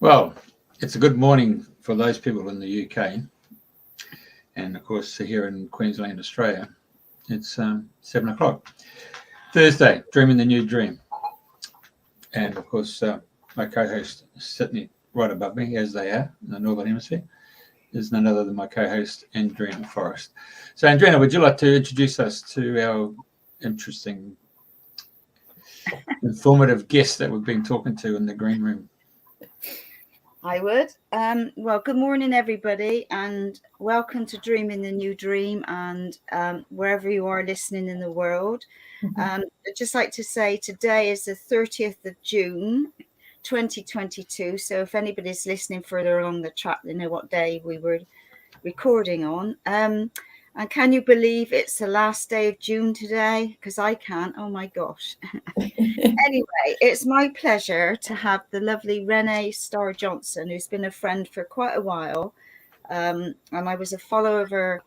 Well, it's a good morning for those people in the UK, and of course here in Queensland, Australia, it's 7 o'clock. Thursday, dreaming the new dream, and of course my co-host sitting right above me, as they are in the Northern Hemisphere, is none other than my co-host Andrena Forrest. So, Andrena, would you like to introduce us to our interesting, informative guest that we've been talking to in the green room? I would. Well, good morning, everybody, and welcome to Dreaming the New Dream, and wherever you are listening in the world. I'd just like to say today is the 30th of June, 2022. So if anybody's listening further along the track, they know what day we were recording on. And can you believe it's the last day of June today? Because I can't. Oh, my gosh. Anyway, it's my pleasure to have the lovely Renee-Star Johnson, who's been a friend for quite a while. And I was a follower of her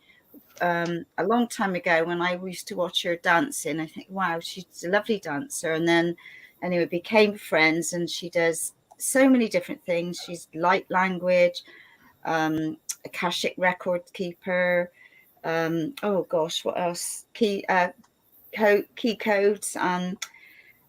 a long time ago when I used to watch her dancing. I think, wow, she's a lovely dancer. And then, anyway, became friends, and she does so many different things. She's light language, Akashic record keeper. Oh gosh, what else? Key codes, and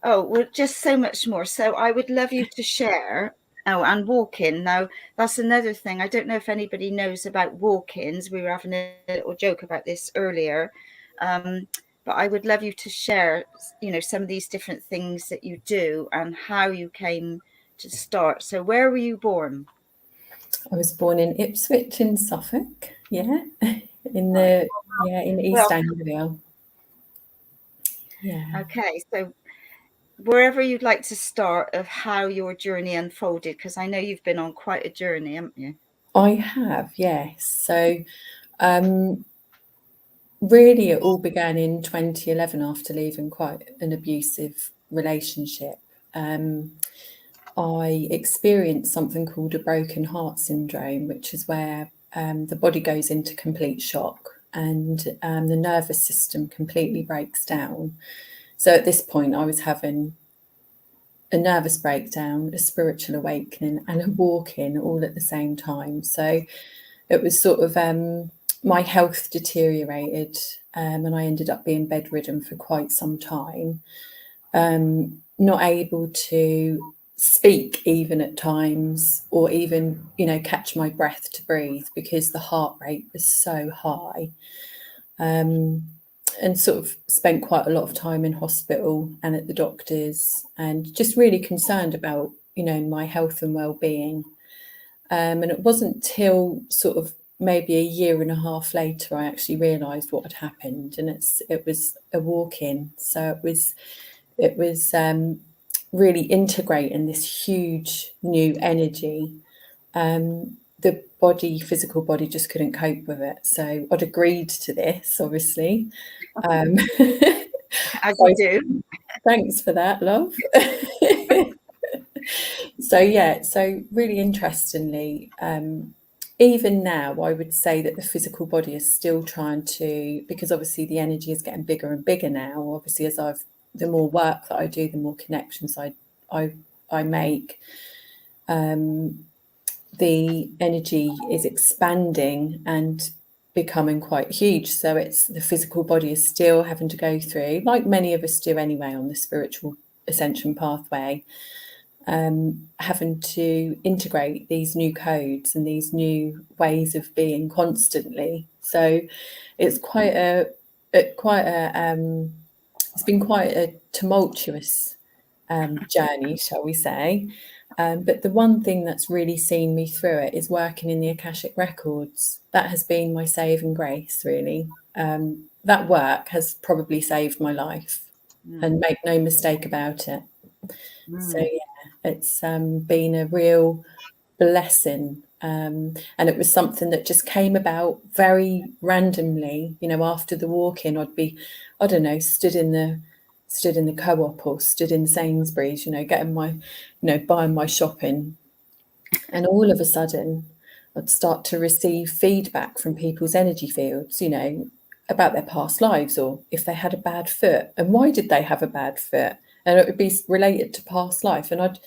well, just so much more. So I would love you to share. Oh, and walk-in. Now, that's another thing. I don't know if anybody knows about walk-ins. We were having a little joke about this earlier. But I would love you to share, some of these different things that you do and how you came to start. So where were you born? I was born in Ipswich in Suffolk. Yeah. In East Anglia. Yeah. Okay. So wherever you'd like to start of how your journey unfolded, because I know you've been on quite a journey, haven't you? I have, yes. So really it all began in 2011 after leaving quite an abusive relationship. I experienced something called a broken heart syndrome, which is where the body goes into complete shock and the nervous system completely breaks down. So at this point, I was having a nervous breakdown, a spiritual awakening, and a walk-in all at the same time. So it was sort of my health deteriorated, and I ended up being bedridden for quite some time, not able to speak even at times, or even, catch my breath to breathe because the heart rate was so high. And sort of spent quite a lot of time in hospital and at the doctors, and just really concerned about, my health and well-being. And it wasn't till sort of maybe a year and a half later I actually realised what had happened, and it was a walk-in. So it was really integrating this huge new energy. The physical body just couldn't cope with it. So I'd agreed to this, obviously. As you do. Thanks for that, love. So really interestingly, even now, I would say that the physical body is still trying to, because obviously the energy is getting bigger and bigger now. Obviously, the more work that I do, the more connections I make. The energy is expanding and becoming quite huge. So it's the physical body is still having to go through, like many of us do anyway on the spiritual ascension pathway, having to integrate these new codes and these new ways of being constantly. So it's it's been quite a tumultuous journey, shall we say. But the one thing that's really seen me through it is working in the Akashic records. That has been my saving grace, really. That work has probably saved my life, and make no mistake about it. So yeah, it's been a real blessing. And it was something that just came about very randomly. After the walk-in, I'd be, I don't know, stood in the co-op or stood in Sainsbury's, getting my, buying my shopping. And all of a sudden, I'd start to receive feedback from people's energy fields, about their past lives, or if they had a bad foot and why did they have a bad foot. And it would be related to past life. And I'd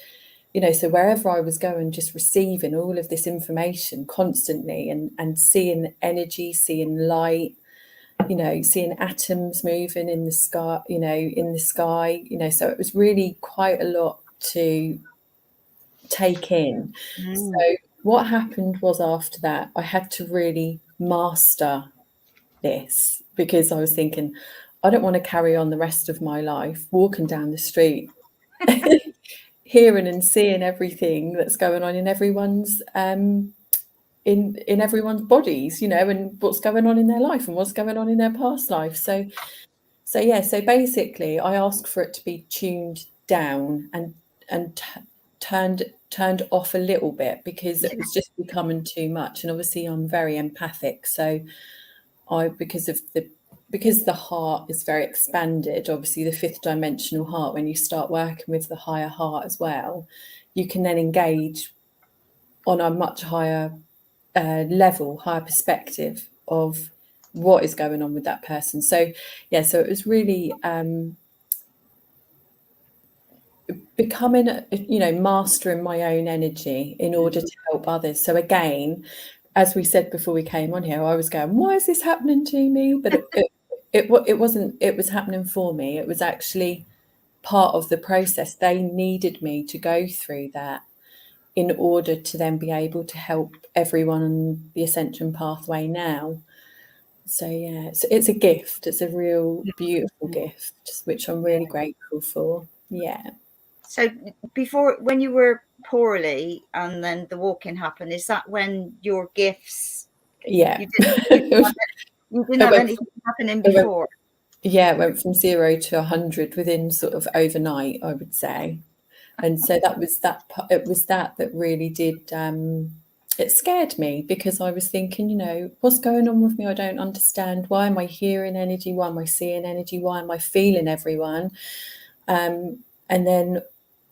so wherever I was going, just receiving all of this information constantly, and seeing energy, seeing light, seeing atoms moving in the sky, so it was really quite a lot to take in. So what happened was, after that, I had to really master this, because I was thinking, I don't want to carry on the rest of my life walking down the street hearing and seeing everything that's going on in everyone's in everyone's bodies, and what's going on in their life and what's going on in their past life. So basically I asked for it to be tuned down and turned off a little bit, because it was just becoming too much. And obviously I'm very empathic, so because the heart is very expanded, obviously the fifth dimensional heart, when you start working with the higher heart as well, you can then engage on a much higher level, higher perspective of what is going on with that person. So it was really becoming, mastering my own energy in order to help others. So again, as we said before we came on here, I was going, why is this happening to me? But it wasn't, it was happening for me. It was actually part of the process. They needed me to go through that in order to then be able to help everyone on the Ascension pathway now. So it's a gift. It's a real beautiful gift, which I'm really grateful for. Yeah. So before, when you were poorly and then the walk-in happened, is that when your gifts? Yeah. You didn't have anything happening before. It went from 0 to 100 within sort of overnight, I would say. And so it was that really did, it scared me, because I was thinking, what's going on with me? I don't understand. Why am I hearing energy? Why am I seeing energy? Why am I feeling everyone? And then,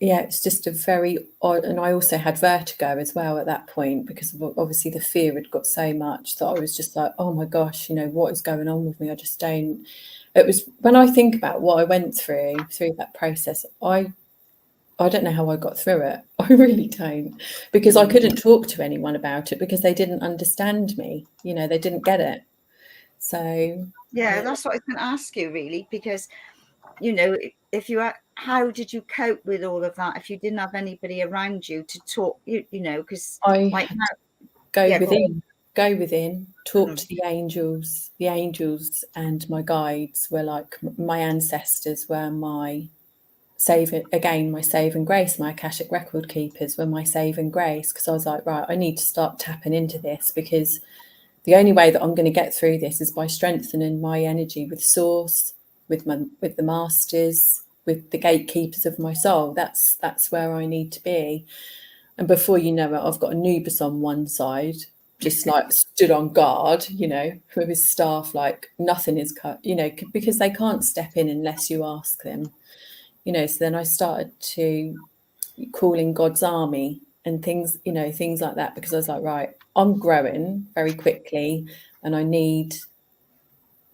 it's just a very odd, and I also had vertigo as well at that point, because obviously the fear had got so much that I was just like, oh my gosh, what is going on with me? I just don't, it was, when I think about what I went through that process, I don't know how I got through it. I really don't, because I couldn't talk to anyone about it, because they didn't understand me. They didn't get it. So that's what I was going to ask you, really, because if you how did you cope with all of that if you didn't have anybody around you to talk? Because I go within, talk to the angels. The angels and my guides were like my ancestors, were my saving grace. My Akashic record keepers were my saving grace, because I was like, right, I need to start tapping into this, because the only way that I'm going to get through this is by strengthening my energy with Source, with the masters, with the gatekeepers of my soul. That's where I need to be. And before you know it, I've got Anubis on one side, just like stood on guard, with his staff, like nothing is cut, because they can't step in unless you ask them. So then I started to call in God's army and things like that, because I was like, right, I'm growing very quickly and I need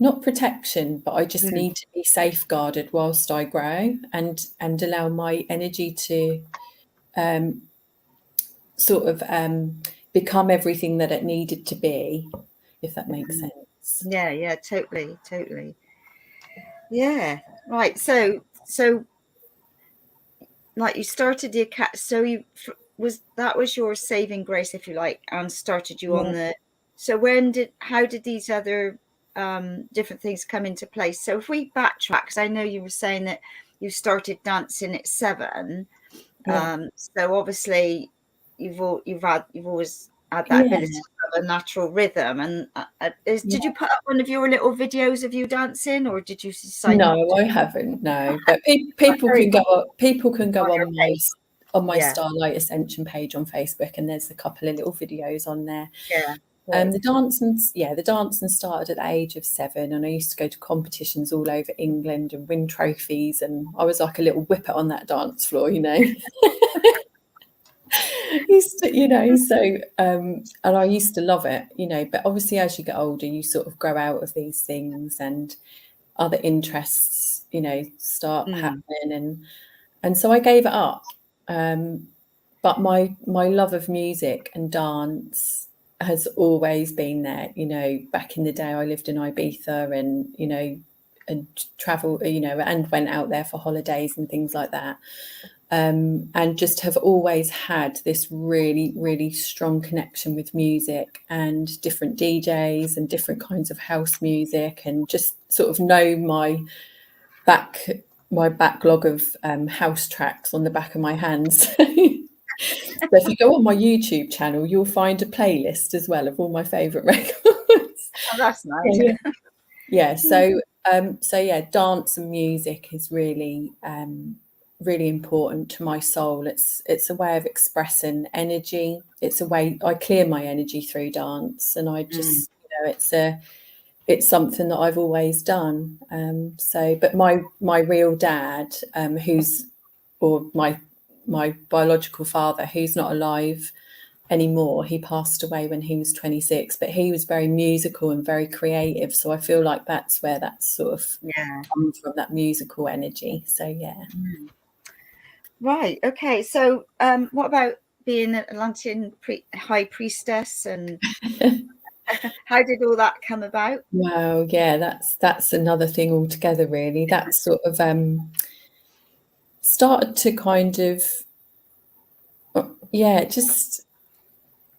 not protection, but I just need to be safeguarded whilst I grow, and allow my energy to become everything that it needed to be, if that makes sense. Yeah, totally. Yeah, right. So like you started the that was your saving grace, if you like, and started you on the. So how did these other different things come into place? So if we backtrack, because I know you were saying that you started dancing at 7, so obviously you've always had that ability to have a natural rhythm. And did you put up one of your little videos of you dancing, or did you decide? No, I haven't. No, but people can go on my Starlight Ascension page on Facebook, and there's a couple of little videos on there. The dancing started at the age of 7, and I used to go to competitions all over England and win trophies, and I was like a little whippet on that dance floor, and I used to love it, but obviously as you get older, you sort of grow out of these things and other interests, start happening, and so I gave it up. but my love of music and dance has always been there. You know, back in the day, I lived in Ibiza, and you know, and travel, you know, and went out there for holidays and things like that. And just have always had this really, really strong connection with music and different DJs and different kinds of house music, and just sort of know my backlog of house tracks on the back of my hands. So if you go on my YouTube channel, you'll find a playlist as well of all my favourite records. Oh, that's nice. Yeah. So yeah, dance and music is really really important to my soul. It's a way of expressing energy. It's a way I clear my energy through dance, and I just you know, it's something that I've always done. But my real dad, or my biological father, who's not alive anymore, he passed away when he was 26, but he was very musical and very creative. So I feel like that's where that sort of comes from, that musical energy. So yeah. Right. Okay. So what about being an Atlantean High Priestess, and how did all that come about? Wow, yeah, that's another thing altogether, really. That sort of started to kind of, just,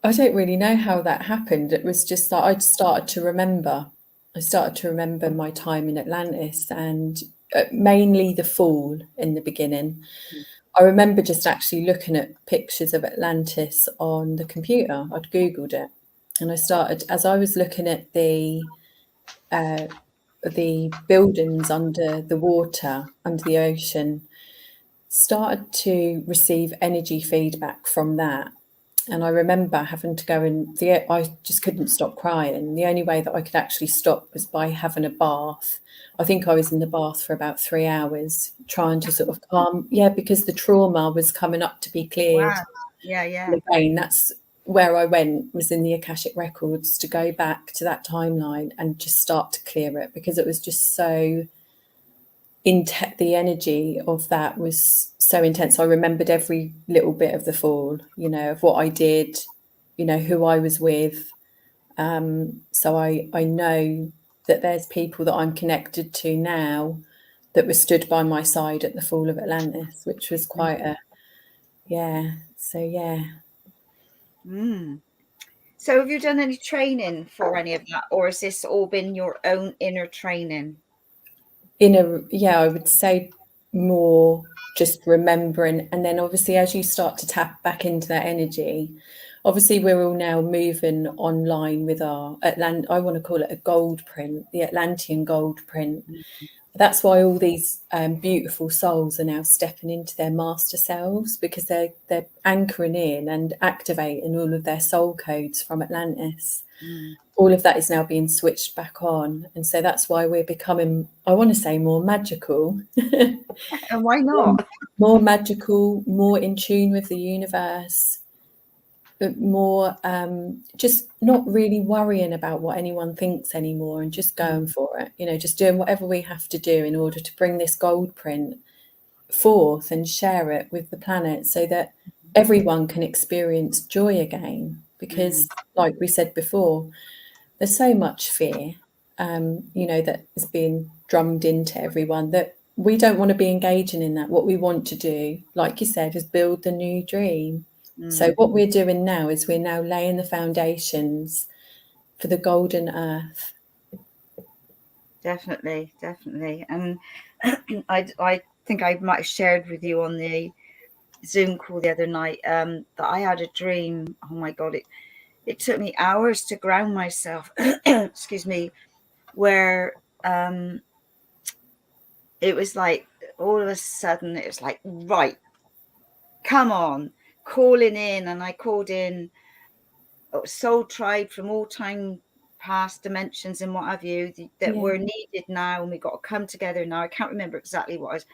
I don't really know how that happened. It was just that I started to remember my time in Atlantis, and mainly the fall in the beginning. I remember just actually looking at pictures of Atlantis on the computer. I'd Googled it, and I started, as I was looking at the buildings under the water, under the ocean, started to receive energy feedback from that. And I remember having to go in, I just couldn't stop crying. The only way that I could actually stop was by having a bath. I think I was in the bath for about 3 hours, trying to sort of calm, because the trauma was coming up to be cleared. Wow. Yeah. And again, that's where I went, was in the Akashic records, to go back to that timeline and just start to clear it, because it was just so the energy of that was so intense. I remembered every little bit of the fall, of what I did, who I was with. So I know that there's people that I'm connected to now that were stood by my side at the fall of Atlantis, which was quite So have you done any training for any of that, or has this all been your own inner training? I would say more just remembering, and then obviously as you start to tap back into that energy, obviously we're all now moving online with our I want to call it a gold print, the Atlantean gold print. That's why all these beautiful souls are now stepping into their master selves, because they're anchoring in and activating all of their soul codes from Atlantis. All of that is now being switched back on, and so that's why we're becoming, I want to say, more magical. And why not? More magical, more in tune with the universe, but more just not really worrying about what anyone thinks anymore, and just going for it, just doing whatever we have to do in order to bring this gold print forth and share it with the planet, so that everyone can experience joy again. Because like we said before, there's so much fear that is being drummed into everyone, that we don't want to be engaging in that. What we want to do, like you said, is build the new dream. So what we're doing now is we're now laying the foundations for the golden earth. Definitely. And I think I might have shared with you on the Zoom call the other night that I had a dream. Oh my God, it took me hours to ground myself. Excuse me, where it was like all of a sudden it was like, right, come on, calling in. And I called in soul tribe from all time past dimensions and what have you, that were needed now, and we got to come together now. I can't remember exactly what I was,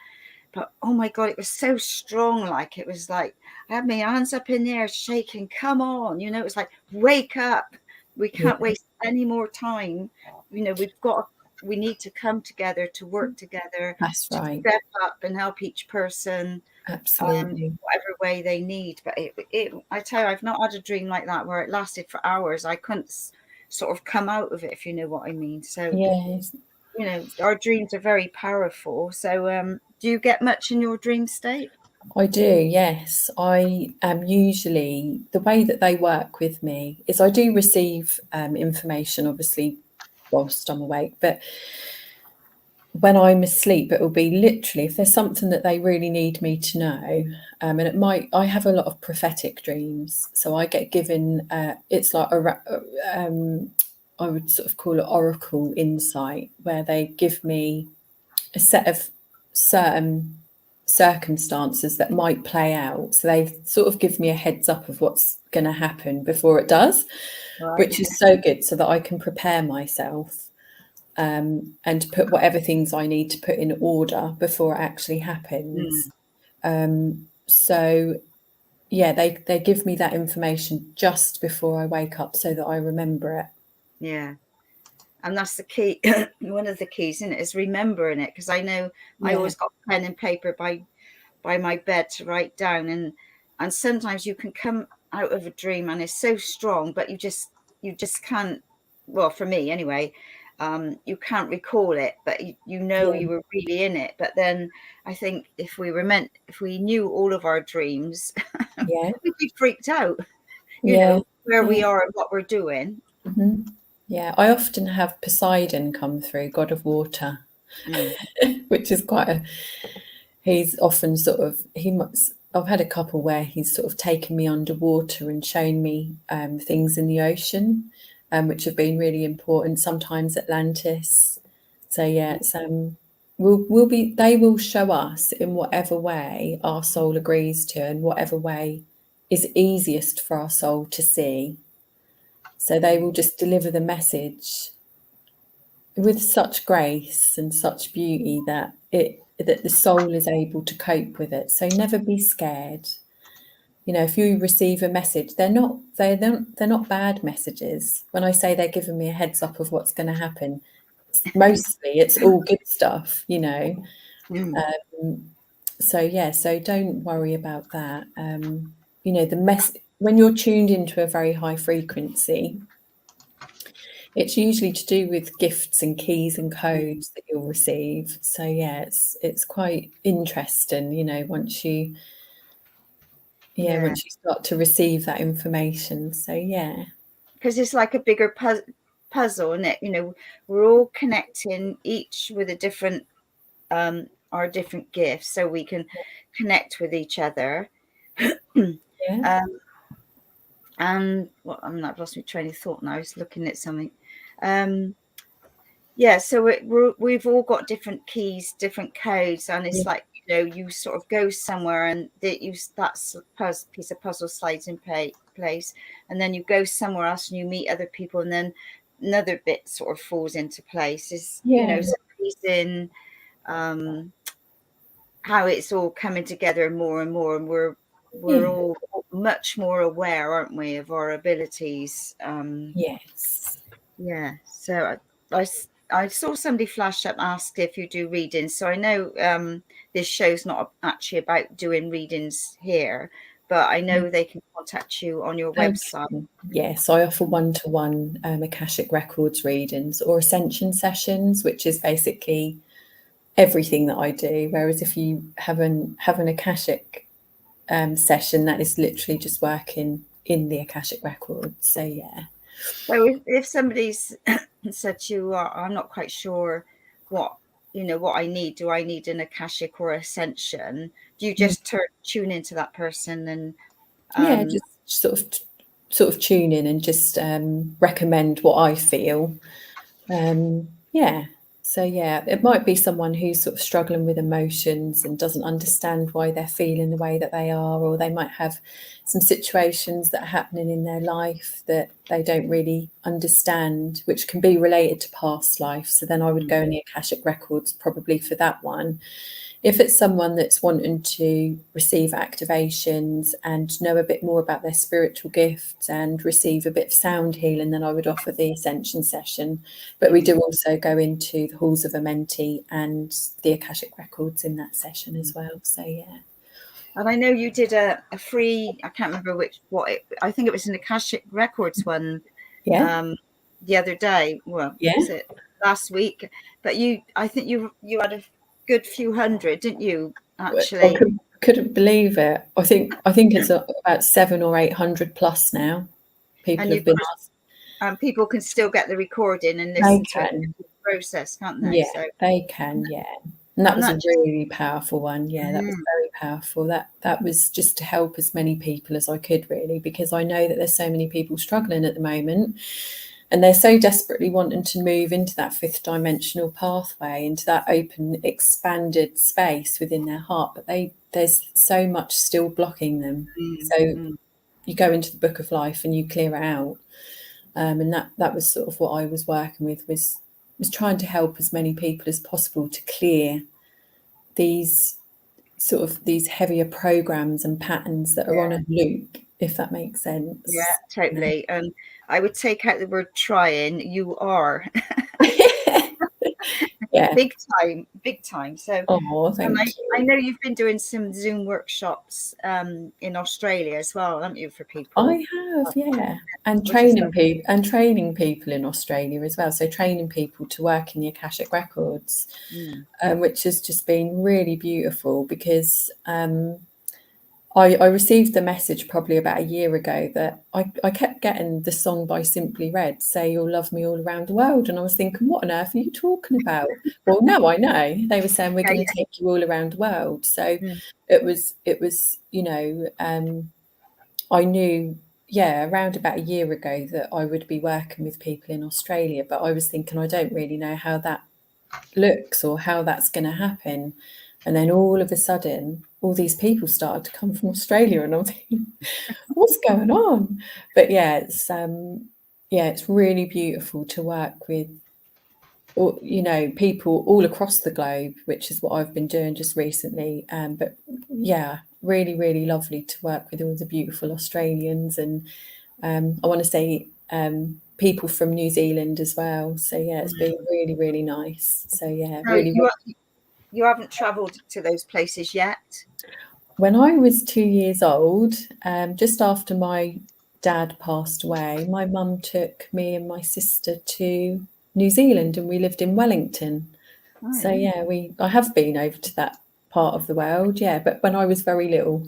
but oh my God, it was so strong. Like, it was like I had my hands up in the air shaking. Come on, it was like, wake up, we can't waste any more time. We need to come together, to work together. That's right. Step up and help each person. Absolutely. Whatever way they need. But I tell you, I've not had a dream like that where it lasted for hours. I couldn't sort of come out of it, if you know what I mean. So, Yes. Our dreams are very powerful. So do you get much in your dream state? I do, yes. I am usually, the way that they work with me is I do receive information, obviously, whilst I'm awake, but when I'm asleep, it will be literally, if there's something that they really need me to know, and I have a lot of prophetic dreams, so I get given, it's like I would sort of call it oracle insight, where they give me a set of certain circumstances that might play out. So they sort of give me a heads up of what's going to happen before it does, right, which is so good so that I can prepare myself and put whatever things I need to put in order before it actually happens. So yeah, they give me that information just before I wake up so that I remember it. Yeah. And that's the key. One of the keys, isn't it, is remembering it. Because I know I always got pen and paper by my bed to write down. And sometimes you can come out of a dream and it's so strong, but you just can't. Well, for me anyway, you can't recall it, but you were really in it. But then I think if we knew all of our dreams, we'd be freaked out. You know where we are and what we're doing. Mm-hmm. Yeah, I often have Poseidon come through, god of water, which is he's often I've had a couple where he's sort of taken me underwater and shown me things in the ocean, which have been really important, sometimes Atlantis. So yeah, it's they will show us in whatever way our soul agrees to and whatever way is easiest for our soul to see. So they will just deliver the message with such grace and such beauty that the soul is able to cope with it. So never be scared. If you receive a message, they're not bad messages. When I say they're giving me a heads up of what's going to happen, mostly it's all good stuff. So don't worry about that. When you're tuned into a very high frequency, it's usually to do with gifts and keys and codes that you'll receive. So yeah, it's quite interesting, once you start to receive that information. So yeah, because it's like a bigger puzzle, isn't it? We're all connecting, each with a different our different gifts, so we can connect with each other. And I've lost my train of thought now. I was looking at something. So we've all got different keys, different codes, and it's like you sort of go somewhere and that piece of puzzle slides in place, and then you go somewhere else and you meet other people, and then another bit sort of falls into place. It's amazing how it's all coming together more and more, and we're all much more aware, aren't we, of our abilities? Yes. Yeah. So I saw somebody flash up, asked if you do readings. So I know this show's not actually about doing readings here, but I know they can contact you on your website. Yes, I offer one-to-one Akashic Records readings or Ascension sessions, which is basically everything that I do. Whereas if you have an Akashic session, that is literally just working in the Akashic Records. So yeah. So if somebody's said to you, I'm not quite sure what I need. Do I need an Akashic or Ascension? Do you just tune into that person and just sort of tune in and just recommend what I feel. So yeah, it might be someone who's sort of struggling with emotions and doesn't understand why they're feeling the way that they are, or they might have some situations that are happening in their life that they don't really understand, which can be related to past life. So then I would go in the Akashic Records probably for that one. If it's someone that's wanting to receive activations and know a bit more about their spiritual gifts and receive a bit of sound healing, then I would offer the Ascension session. But we do also go into the Halls of Amenti and the Akashic Records in that session as well. So yeah. And I know you did a free, I can't remember I think it was an Akashic Records one the other day. Well, was it last week? But I think you had a good few hundred, didn't you, actually? I couldn't believe it. I think it's about 700 or 800 plus now. People have been asked. And people can still get the recording and listen to it in the process, can't they? Yeah, they can, And that was a really powerful one. Yeah, that was very powerful. That was just to help as many people as I could, really, because I know that there's so many people struggling at the moment, and they're so desperately wanting to move into that fifth dimensional pathway, into that open, expanded space within their heart, but there's so much still blocking them. So you go into the book of life and you clear it out, and that was sort of what I was working with, was trying to help as many people as possible to clear these heavier programs and patterns that are on a loop, if that makes sense. Yeah, totally. I would take out the word trying. You are. Yeah, big time. So thank you. I know you've been doing some Zoom workshops in Australia as well, haven't you, for people? I have, and training people in Australia as well. So training people to work in the Akashic Records, which has just been really beautiful, because I received the message probably about a year ago that I kept getting the song by Simply Red, Say You'll Love Me All Around the World. And I was thinking, what on earth are you talking about? Well, no, I know. They were saying, we're going to take you all around the world. So it was, I knew, around about a year ago that I would be working with people in Australia. But I was thinking, I don't really know how that looks or how that's going to happen. And then all of a sudden, all these people started to come from Australia, and I'm thinking, what's going on? But it's really beautiful to work with, people all across the globe, which is what I've been doing just recently. But really, really lovely to work with all the beautiful Australians, and I want to say people from New Zealand as well. So it's been really, really nice. So really. You haven't travelled to those places yet? When I was 2 years old, just after my dad passed away, my mum took me and my sister to New Zealand, and we lived in Wellington. Oh, so I have been over to that part of the world, but when I was very little.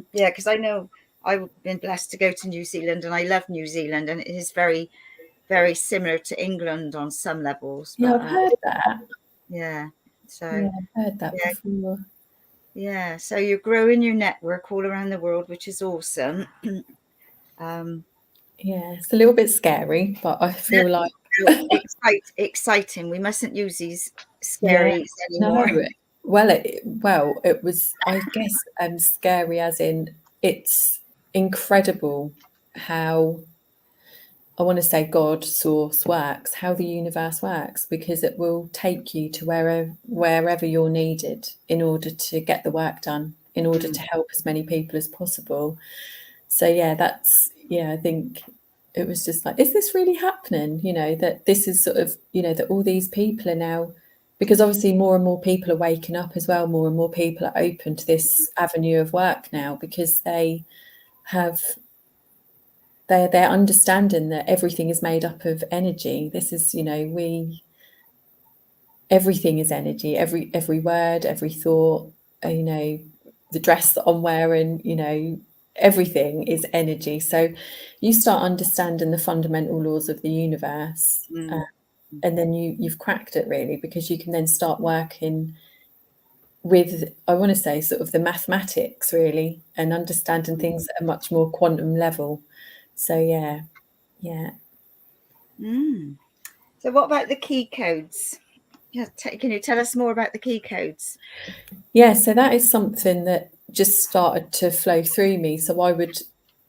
Because I know I've been blessed to go to New Zealand, and I love New Zealand, and it is very, very similar to England on some levels. But, I've heard that. So I've heard that before. Yeah, so you're growing your network all around the world, which is awesome. It's a little bit scary, but I feel like exciting. We mustn't use these scary anymore. No, it was, I guess, scary as in, it's incredible how, I want to say, God, source works, how the universe works, because it will take you to wherever you're needed in order to get the work done, in order to help as many people as possible. So I think it was just like, is this really happening? That this is sort of, that all these people are now, because obviously more and more people are waking up as well, more and more people are open to this avenue of work now, because they're understanding that everything is made up of energy. This is, everything is energy, every word, every thought, the dress that I'm wearing, everything is energy. So you start understanding the fundamental laws of the universe, and then you've cracked it, really, because you can then start working with, I want to say, sort of the mathematics, really, and understanding things at a much more quantum level. So So what about the key codes? Can you tell us more about the key codes? So that is something that just started to flow through me. So I would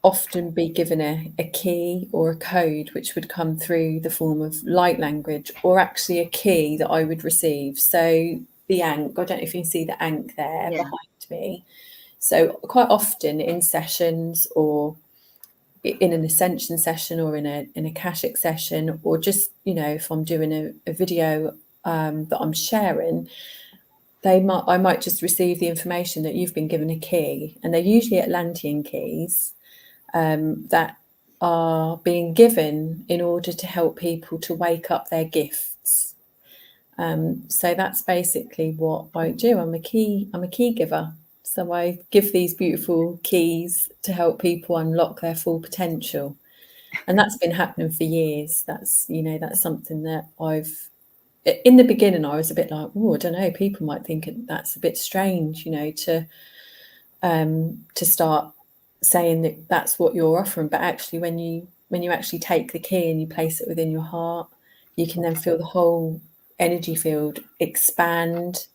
often be given a key or a code, which would come through the form of light language, or actually a key that I would receive. So the Ankh, I don't know if you can see the Ankh there behind me. So quite often in sessions, or in an Ascension session, or in an Akashic session, or just, if I'm doing a video that I'm sharing, I might just receive the information that you've been given a key, and they're usually Atlantean keys that are being given in order to help people to wake up their gifts. So that's basically what I do. I'm a key giver. So I give these beautiful keys to help people unlock their full potential. And that's been happening for years. That's something that in the beginning, I was a bit like, oh, I don't know, people might think that's a bit strange, to start saying that that's what you're offering. But actually, when you actually take the key and you place it within your heart, you can then feel the whole energy field expand.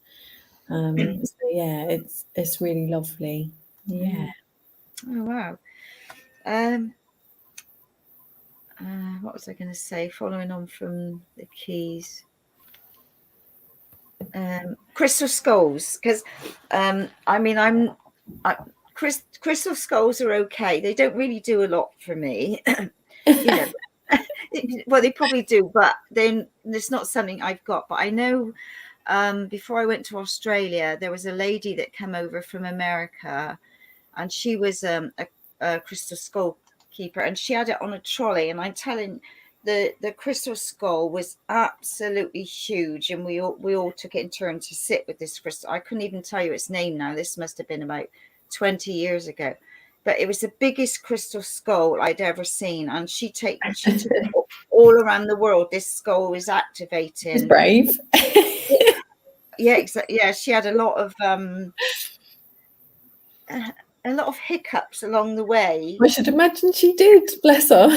So yeah, it's really lovely. Yeah. Oh wow. What was I going to say? Following on from the keys, crystal skulls, because crystal skulls are okay. They don't really do a lot for me. Well, they probably do, but then it's not something I've got. But I know before I went to Australia, there was a lady that came over from America, and she was a crystal skull keeper, and she had it on a trolley. And I'm telling, the crystal skull was absolutely huge, and we all took it in turn to sit with this crystal. I couldn't even tell you its name now. This must have been about 20 years ago, but it was the biggest crystal skull I'd ever seen, and she took it all around the world. This skull was activating. She's brave. Yeah, exactly. Yeah, she had a lot of hiccups along the way. I should imagine she did, bless her.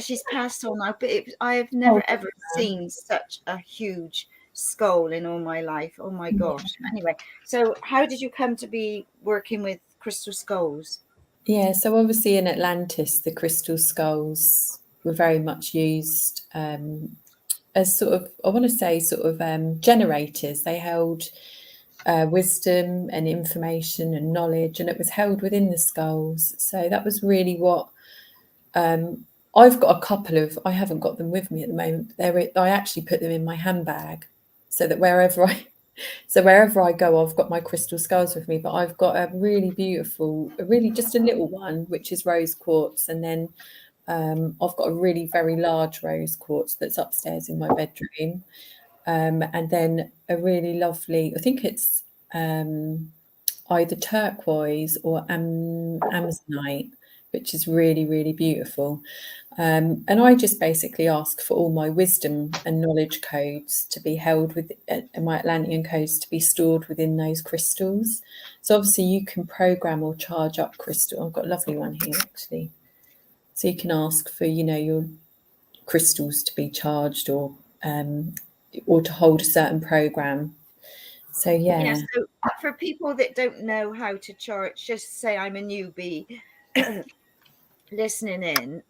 She's passed on now, but I have never ever seen such a huge skull in all my life. Oh my gosh. Anyway, so how did you come to be working with crystal skulls? Yeah, so obviously in Atlantis, the crystal skulls were very much used as sort of, I want to say, generators. They held wisdom and information and knowledge, and it was held within the skulls. So that was really what I've got a couple of, I haven't got them with me at the moment. I actually put them in my handbag so that wherever I go, I've got my crystal skulls with me. But I've got a really beautiful, just a little one, which is rose quartz. And then I've got a really very large rose quartz that's upstairs in my bedroom. And then a really lovely, I think it's either turquoise or amazonite, which is really, really beautiful. And I just basically ask for all my wisdom and knowledge codes to be held with, my Atlantean codes to be stored within those crystals. So obviously you can program or charge up crystal. I've got a lovely one here actually. So you can ask for, your crystals to be charged or to hold a certain program. So yeah. So for people that don't know how to charge, just say I'm a newbie listening in.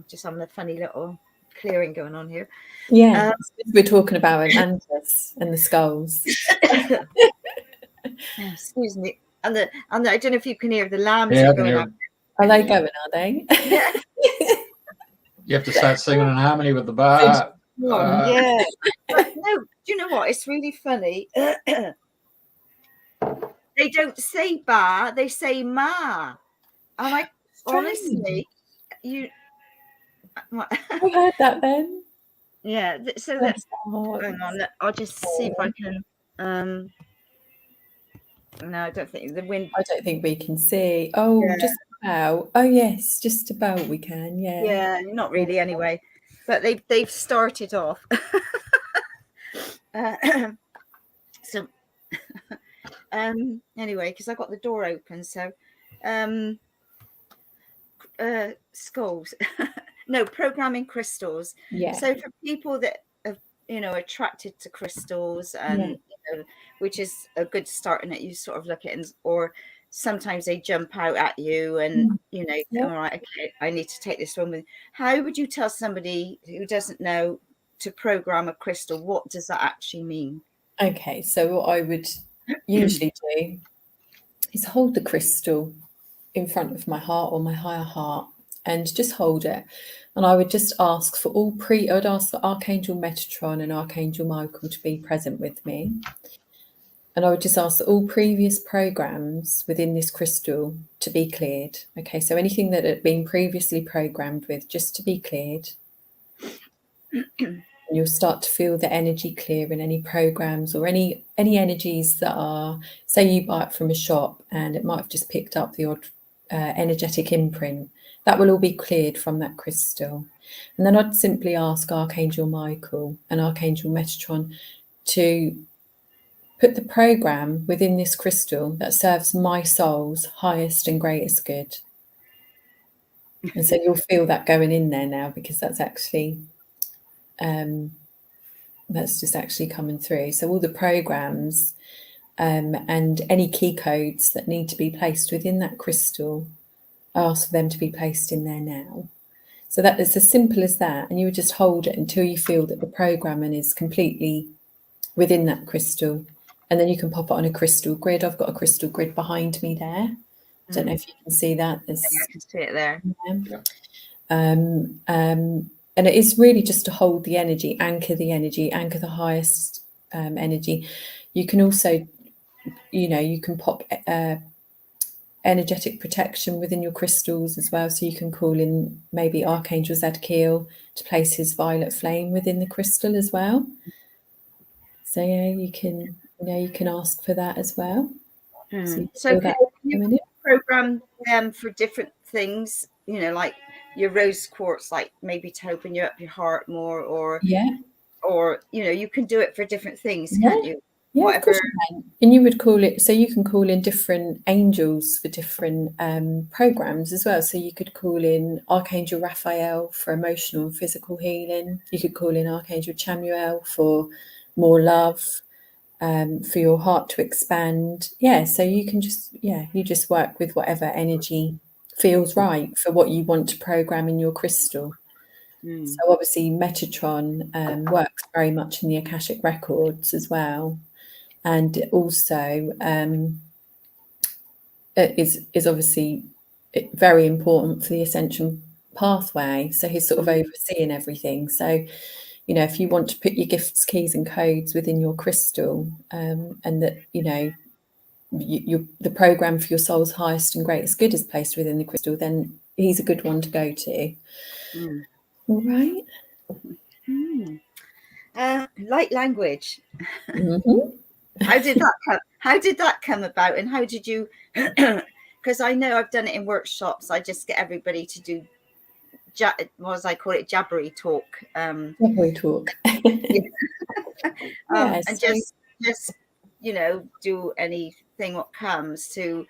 Just having a funny little clearing going on here. Yeah, we're talking about Atlantis and the skulls. Excuse me. And I don't know if you can hear the lambs are going on. Are they going? Are they? Yeah. You have to start singing in harmony with the bar. Yeah. No, do you know what? It's really funny. They don't say ba, they say ma. And I honestly, I heard that then. Yeah. So that's hang on. I'll just see if I can. No, I don't think the wind. I don't think we can see. Oh, yeah. Just about. Oh yes, just about we can. Yeah. Yeah, not really anyway. But they've started off. So anyway, because I got the door open, so skulls. No, programming crystals. Yeah. So for people that are, attracted to crystals, and which is a good start in it, you sort of look at it, or sometimes they jump out at you and all right, okay, I need to take this one with. How would you tell somebody who doesn't know to program a crystal? What does that actually mean? Okay, so what I would usually do is hold the crystal in front of my heart or my higher heart, and just hold it. And I would just ask for I would ask for Archangel Metatron and Archangel Michael to be present with me. And I would just ask that all previous programs within this crystal to be cleared. Okay, so anything that had been previously programmed with, just to be cleared. And you'll start to feel the energy clear in any programs or any energies that are, say you buy it from a shop and it might have just picked up the odd energetic imprint. That will all be cleared from that crystal. And then I'd simply ask Archangel Michael and Archangel Metatron to put the program within this crystal that serves my soul's highest and greatest good. And so you'll feel that going in there now, because that's actually that's just actually coming through. So all the programs and any key codes that need to be placed within that crystal, I ask for them to be placed in there now. So that is as simple as that. And you would just hold it until you feel that the programming is completely within that crystal. And then you can pop it on a crystal grid. I've got a crystal grid behind me there. I don't know if you can see that. Yeah, I can see it there. And it is really just to hold the energy, anchor the highest energy. You can also, you can pop energetic protection within your crystals as well. So you can call in maybe Archangel Zadkiel to place his violet flame within the crystal as well. So yeah, you can ask for that as well. So can you program them for different things, like your rose quartz, like maybe to open you up your heart more, or you can do it for different things, can't you? Yeah, whatever. Of course you can. And you would call it, so you can call in different angels for different programs as well. So you could call in Archangel Raphael for emotional and physical healing. You could call in Archangel Chamuel for more love, for your heart to expand. Yeah, so you can just work with whatever energy feels right for what you want to program in your crystal. So obviously Metatron works very much in the Akashic records as well. And also it is obviously very important for the Ascension pathway. So he's sort of overseeing everything. So, if you want to put your gifts, keys and codes within your crystal, and that, the program for your soul's highest and greatest good is placed within the crystal, then he's a good one to go to. All right. Light language. Mm-hmm. How did that come about, and how did you? Because I know I've done it in workshops. I just get everybody to do what as I call it, jabbery talk. Jabbery talk. And just do anything what comes to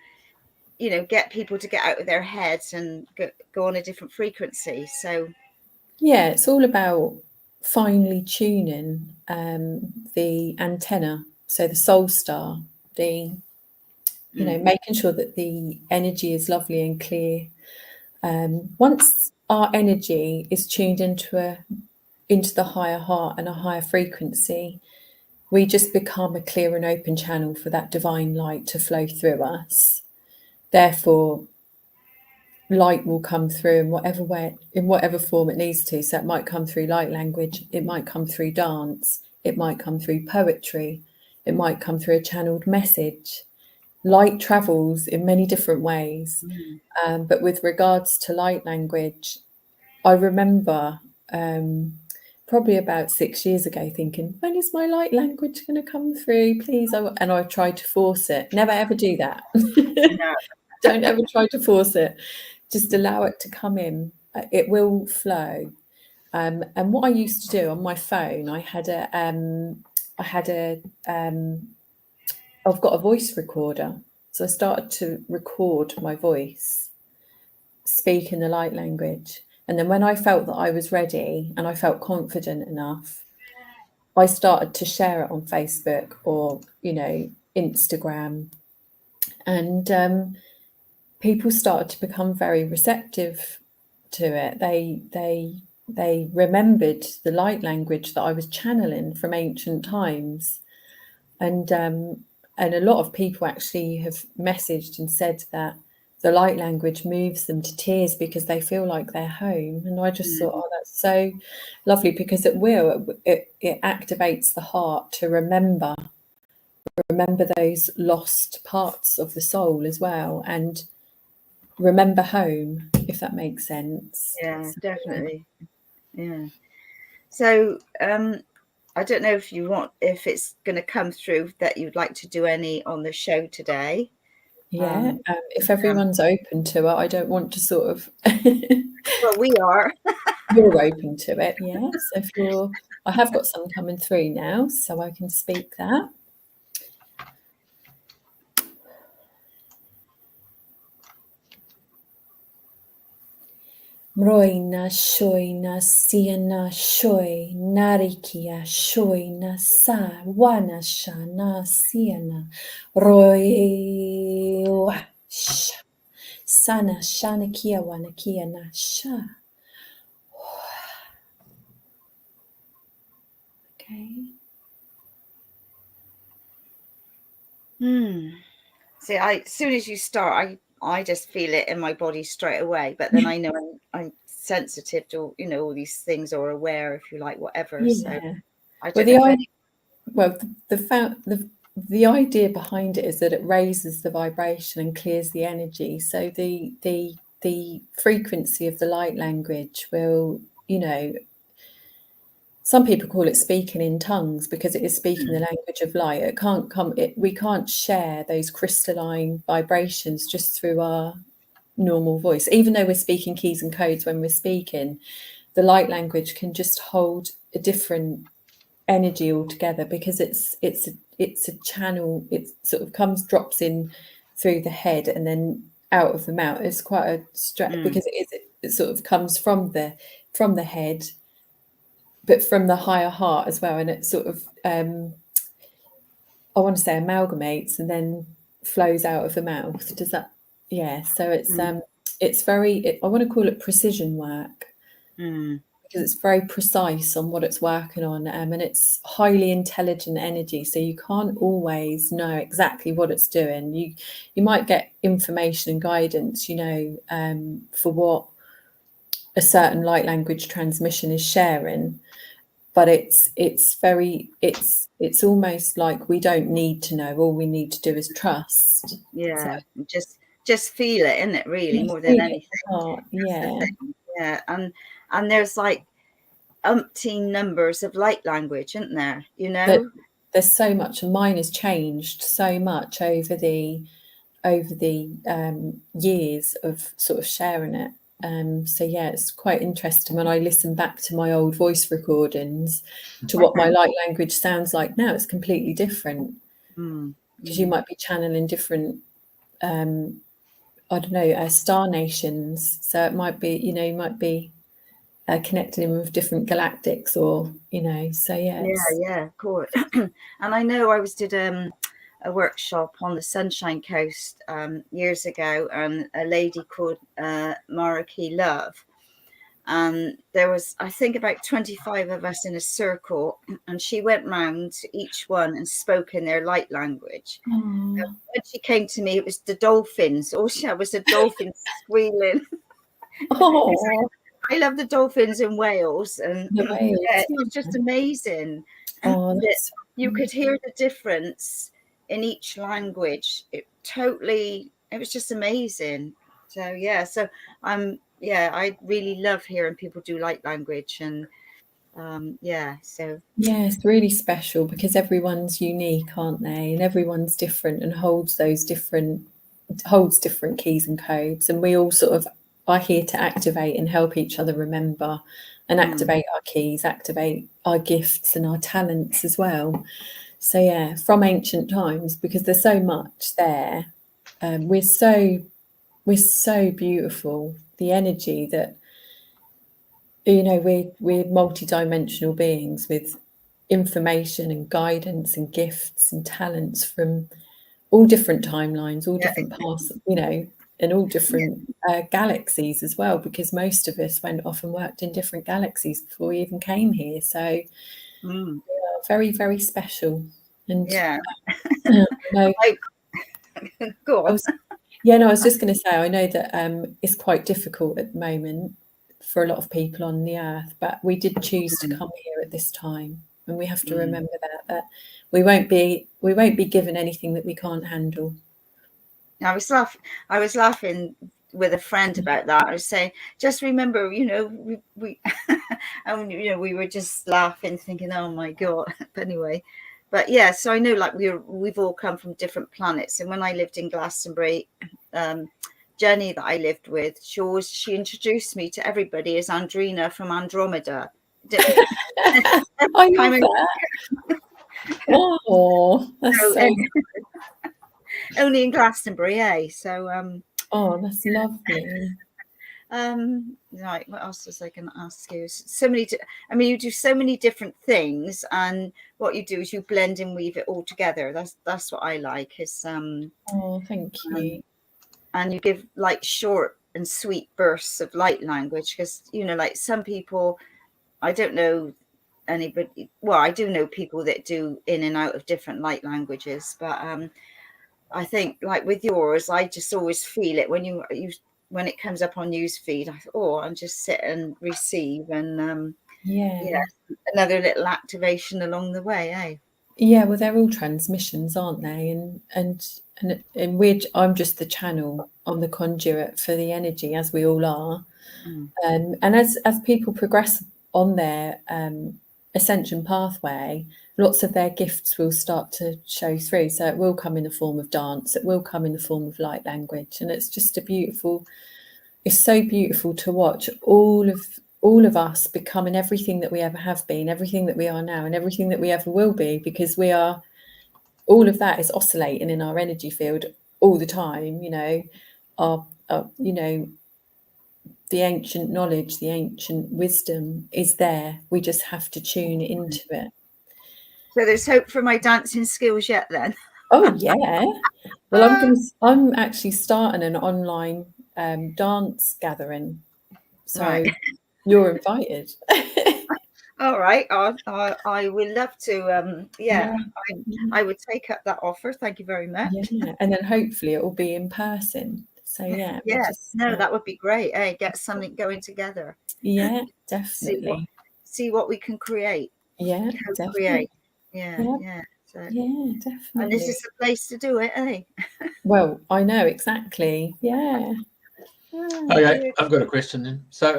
get people to get out of their heads and go on a different frequency. So yeah, it's all about finely tuning the antenna. So the soul star, making sure that the energy is lovely and clear. Once our energy is tuned into the higher heart and a higher frequency, we just become a clear and open channel for that divine light to flow through us. Therefore, light will come through in whatever way, in whatever form it needs to. So it might come through light language, it might come through dance, it might come through poetry, it might come through a channeled message. Light travels in many different ways. But with regards to light language, I remember probably about 6 years ago thinking, when is my light language going to come through, please? And I tried to force it. Never ever do that. No. Don't ever try to force it. Just allow it to come in. It will flow. And what I used to do on my phone, I've got a voice recorder. So I started to record my voice, speak in the light language. And then when I felt that I was ready and I felt confident enough, I started to share it on Facebook or, Instagram. And people started to become very receptive to it. They remembered the light language that I was channeling from ancient times. And a lot of people actually have messaged and said that the light language moves them to tears because they feel like they're home. And I just thought, oh, that's so lovely, because it activates the heart to remember those lost parts of the soul as well, and remember home, if that makes sense. Yeah, definitely. Yeah. So I don't know if it's going to come through that you'd like to do any on the show today. Yeah, if everyone's open to it, I don't want to sort of. Well, we are. You're open to it, yes. If you're, I have got some coming through now, so I can speak that. Mroina shoina siana shoi narikia shoina sa wana shana siana roi sana shana kia wana kia na sha. Okay. See, as soon as you start, I just feel it in my body straight away. But then I know I'm sensitive to, all these things, or aware, if you like, whatever. Yeah. So I don't the idea behind it is that it raises the vibration and clears the energy. So the frequency of the light language will, some people call it speaking in tongues, because it is speaking the language of light. It can't come. We can't share those crystalline vibrations just through our normal voice. Even though we're speaking keys and codes when we're speaking, the light language can just hold a different energy altogether, because it's a channel. It sort of drops in through the head and then out of the mouth. It's quite a stretch, because it sort of comes from the head, but from the higher heart as well, and it sort of I want to say amalgamates and then flows out of the mouth. Does that? Yeah. So it's very, I want to call it precision work, because it's very precise on what it's working on, and it's highly intelligent energy. So you can't always know exactly what it's doing. You might get information and guidance, for what a certain light language transmission is sharing, but it's almost like we don't need to know. All we need to do is trust. Yeah, so, just feel it, isn't it? Really, more than anything. Yeah, and there's like umpteen numbers of light language, isn't there? There's so much, and mine has changed so much over the years of sort of sharing it. So yeah, it's quite interesting when I listen back to my old voice recordings to what my light language sounds like now. It's completely different, because you might be channeling different star nations, so it might be you might be connecting with different galactics, or so yeah, of course. And I know I did a workshop on the Sunshine Coast years ago, and a lady called Mariki Love, and there was, I think, about 25 of us in a circle, and she went round to each one and spoke in their light language. When she came to me, it was the dolphins. All she had was a dolphin squealing. I love the dolphins in Wales, and it was just amazing. You could hear the difference in each language. It was just amazing. So yeah, I really love hearing people do light language, and it's really special, because everyone's unique, aren't they? And everyone's different and holds different keys and codes, and we all sort of are here to activate and help each other remember and activate our keys, activate our gifts and our talents as well. So yeah, from ancient times, because there's so much there. We're so beautiful. The energy that, we're multi-dimensional beings with information and guidance and gifts and talents from all different timelines, all different paths, and all different galaxies as well, because most of us went off and worked in different galaxies before we even came here. So very, very special. And go on. Yeah, no, I was just going to say, I know that it's quite difficult at the moment for a lot of people on the earth, but we did choose to come here at this time, and we have to remember that we won't be given anything that we can't handle. I was laughing with a friend about that. I was saying, just remember, we and we were just laughing, thinking, oh my God. But anyway, but yeah, so I know, like, we've all come from different planets. And when I lived in Glastonbury, Jenny that I lived with, she introduced me to everybody as Andrena from Andromeda. I love that. Oh, that's so only in Glastonbury, eh? So oh, that's lovely. Right, what else was I going to ask you? So many you do so many different things, and what you do is you blend and weave it all together. That's what I like, is oh, thank you. And you give like short and sweet bursts of light language, because like some people, I don't know anybody, well, I do know people that do in and out of different light languages, but I think, like with yours, I just always feel it when it comes up on newsfeed. I thought, and just sit and receive, and yeah, another little activation along the way, eh? Yeah, well, they're all transmissions, aren't they? And I'm just the channel. I'm the conduit for the energy, as we all are. And as people progress on their ascension pathway, lots of their gifts will start to show through. So it will come in the form of dance. It will come in the form of light language, and it's just it's so beautiful to watch all of us becoming everything that we ever have been, everything that we are now, and everything that we ever will be, because all of that is oscillating in our energy field all the time. Our the ancient knowledge, the ancient wisdom is there. We just have to tune into it. So there's hope for my dancing skills yet, then? Oh yeah. Well, I'm actually starting an online dance gathering, so right. You're invited. All right, I would love to. I would take up that offer. Thank you very much. Yeah, and then hopefully it will be in person. So yeah, that would be great. Hey, get something going together. Yeah, definitely. See what we can create. Yeah, definitely. Create. Yeah. So, yeah, definitely. And this is the place to do it, eh? Well, I know exactly. Yeah. Okay, I've got a question then. So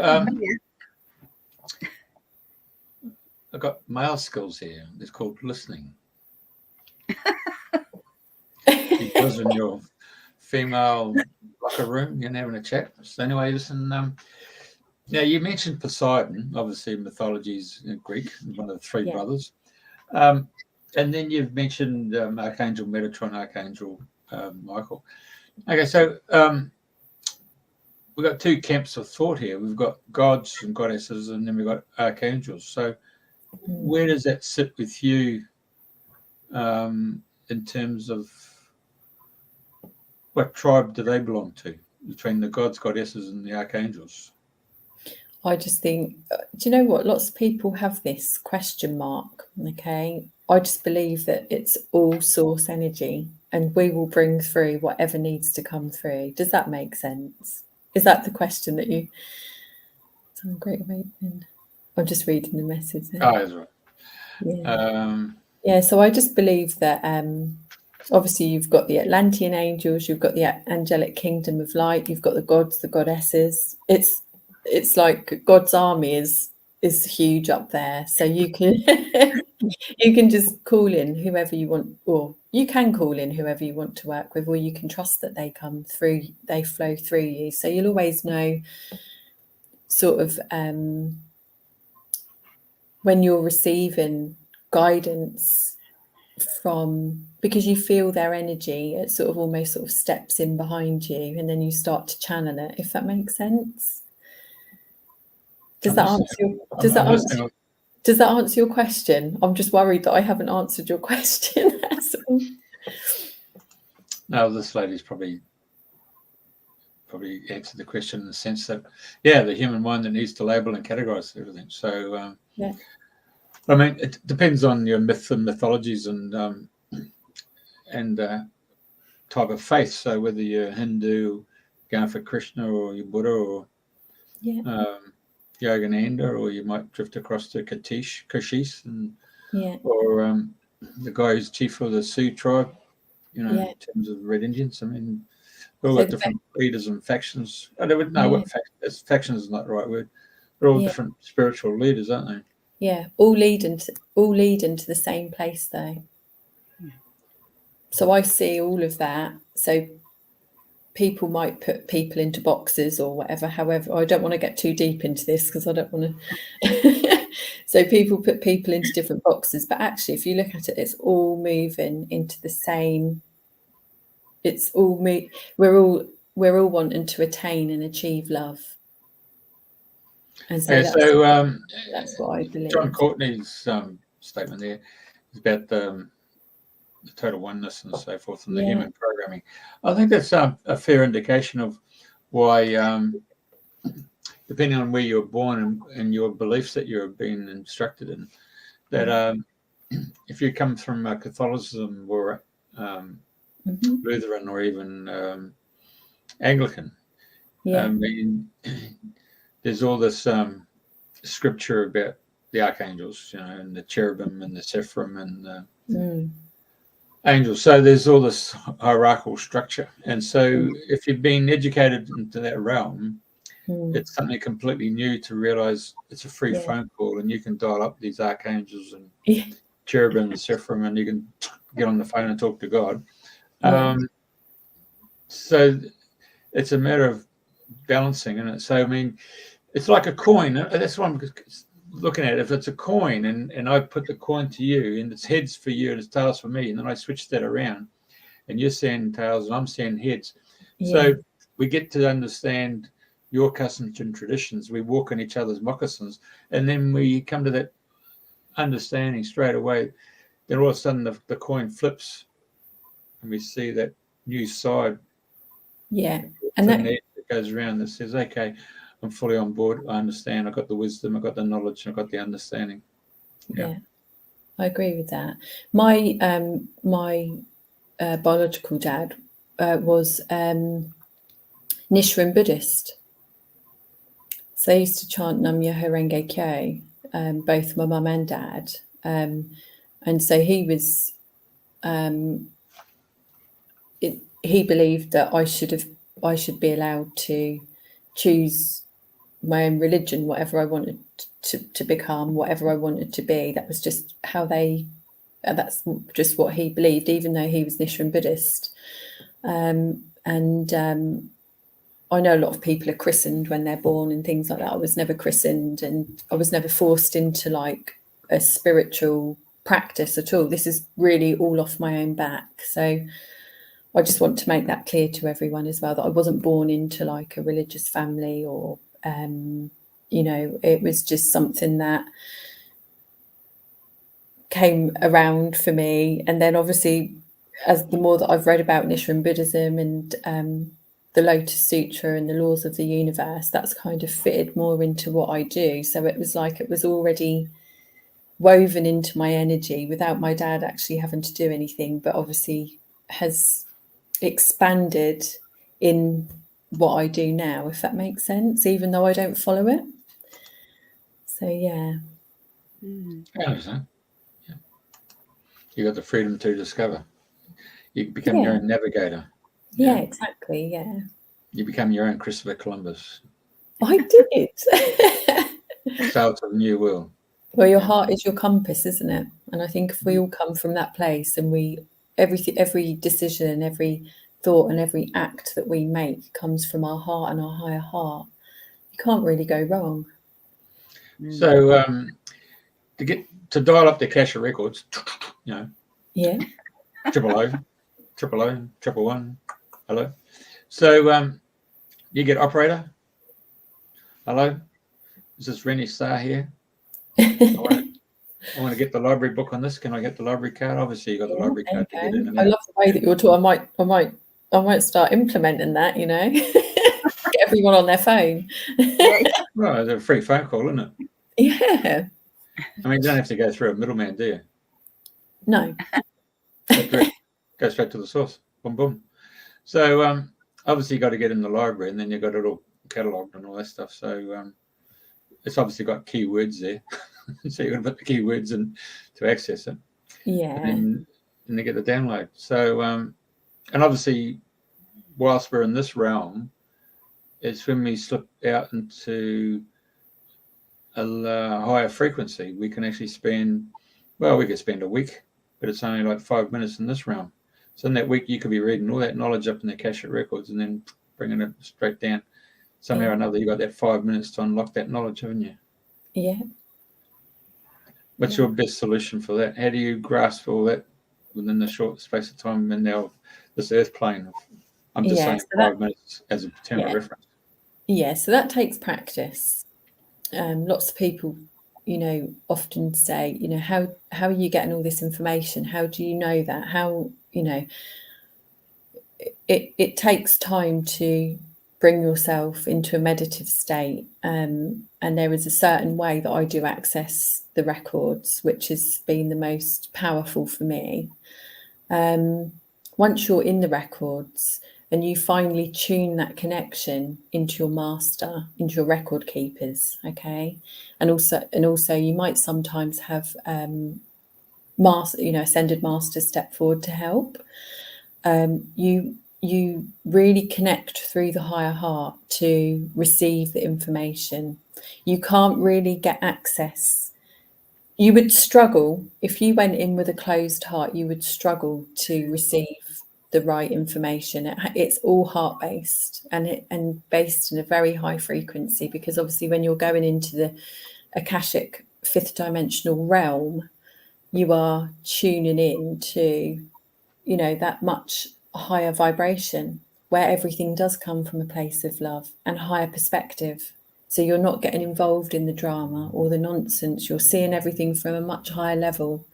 I've got male skills here. It's called listening. Because in your female locker room, you're having a chat. So anyway, listen. Now you mentioned Poseidon, obviously mythology's in Greek, one of the three brothers. And then you've mentioned Archangel Metatron, Archangel Michael. Okay, so we've got two camps of thought here. We've got gods and goddesses, and then we've got archangels. So where does that sit with you in terms of what tribe do they belong to, between the gods, goddesses, and the archangels? I just think, do you know what? Lots of people have this question mark, okay? I just believe that it's all source energy, and we will bring through whatever needs to come through. Does that make sense? Is that the question that you... Some great awakening. I'm just reading the message there. Oh, that's right. Yeah, so I just believe that obviously you've got the Atlantean angels, you've got the angelic kingdom of light, you've got the gods, the goddesses. It's like God's army is huge up there. So you can you can just call in whoever you want, or you can call in whoever you want to work with, or you can trust that they come through, they flow through you. So you'll always know sort of when you're receiving guidance from, because you feel their energy, it sort of almost sort of steps in behind you, and then you start to channel it, if that makes sense. Does that answer your question? I'm just worried that I haven't answered your question. No, this lady's probably answered the question in the sense that, the human mind that needs to label and categorize everything. So, I mean, it depends on your myths and mythologies and type of faith. So whether you're Hindu, going for Krishna, or you're Buddha, or Yogananda, or you might drift across to Kashish, and or the guy who's chief of the Sioux tribe, in terms of Red Indians. I mean, they're all got different leaders and factions. I don't know what factions is not the right word. They're all different spiritual leaders, aren't they? Yeah, all lead into the same place, though. So I see all of that. So people might put people into boxes or whatever. However, I don't want to get too deep into this because I don't want to. So people put people into different boxes, but actually, if you look at it, it's all moving into the same. It's all we're all wanting to attain and achieve love. And so that's what I believe. John Courtney's statement there is about the total oneness and so forth, and the human programming. I think that's a fair indication of why, depending on where you were born and your beliefs that you're being instructed in, that if you come from Catholicism or Lutheran or even Anglican, I mean, there's all this scripture about the archangels, and the cherubim and the seraphim and the angels. So there's all this hierarchical structure. And so if you've been educated into that realm, it's something completely new to realize it's a free phone call, and you can dial up these archangels and cherubim and seraphim, and you can get on the phone and talk to God. So it's a matter of balancing, isn't it? So, I mean, it's like a coin. That's what I'm looking at. If it's a coin and I put the coin to you, and it's heads for you and it's tails for me, and then I switch that around, and you're saying tails and I'm saying heads. So we get to understand your customs and traditions. We walk in each other's moccasins, and then we come to that understanding straight away. Then all of a sudden the coin flips, and we see that new side. And that goes around that says, okay, I'm fully on board. I understand. I've got the wisdom. I've got the knowledge. I've got the understanding. I agree with that. My biological dad was Nichiren Buddhist. So I used to chant Nam Myoho Renge Kyo, both my mum and dad. And so he was, he believed that I should be allowed to choose my own religion, whatever I wanted to become, whatever I wanted to be. That was just that's just what he believed, even though he was Nichiren Buddhist. I know a lot of people are christened when they're born and things like that. I was never christened, and I was never forced into like a spiritual practice at all. This is really all off my own back. So I just want to make that clear to everyone as well, that I wasn't born into like a religious family or, it was just something that came around for me. And then obviously, as the more that I've read about Nichiren Buddhism and the Lotus Sutra and the laws of the universe, that's kind of fitted more into what I do. So it was like it was already woven into my energy without my dad actually having to do anything, but obviously has expanded in what I do now, if that makes sense, even though I don't follow it. So I understand. You got the freedom to discover. You become your own navigator. Yeah, exactly. You become your own Christopher Columbus. I did. Sail to the new world. Well, your heart is your compass, isn't it? And I think if we all come from that place, and every decision, every thought and every act that we make comes from our heart and our higher heart, you can't really go wrong. So to dial up the Akashic records, triple O, 111, hello. So you get operator. Hello, this is Renee-Star here. I want to get the library book on this. Can I get the library card? Obviously, you got the library card to get in. And I love the way that you're talking. I might start implementing that. Get everyone on their phone. Well, it's a free phone call, isn't it? Yeah. I mean, you don't have to go through a middleman, do you? No. Go straight to the source. Boom, boom. So obviously you got to get in the library, and then you got it all catalogued and all that stuff. So it's obviously got keywords there. So you've got to put the keywords in to access it. Yeah. And they get the download. So and obviously whilst we're in this realm, it's when we slip out into a higher frequency, we can actually spend, well, we could spend a week, but it's only like 5 minutes in this realm. So in that week, you could be reading all that knowledge up in the Akashic records and then bringing it straight down. Somehow or another, you got that 5 minutes to unlock that knowledge, haven't you? Yeah. What's your best solution for that? How do you grasp all that within the short space of time and now this earth plane? I'm just saying so 5 minutes as a term of reference. Yeah, so that takes practice. Lots of people, often say, how are you getting all this information? How do you know that? How, it takes time to bring yourself into a meditative state. And there is a certain way that I do access the records, which has been the most powerful for me. Once you're in the records and you finally tune that connection into your master, into your record keepers, okay? And also you might sometimes have ascended masters step forward to help. You really connect through the higher heart to receive the information. You can't really get access. You would struggle if you went in with a closed heart. You would struggle to receive the right information. It's all heart-based and based in a very high frequency, because obviously when you're going into the Akashic fifth dimensional realm, you are tuning in to, that much higher vibration where everything does come from a place of love and higher perspective. So you're not getting involved in the drama or the nonsense. You're seeing everything from a much higher level.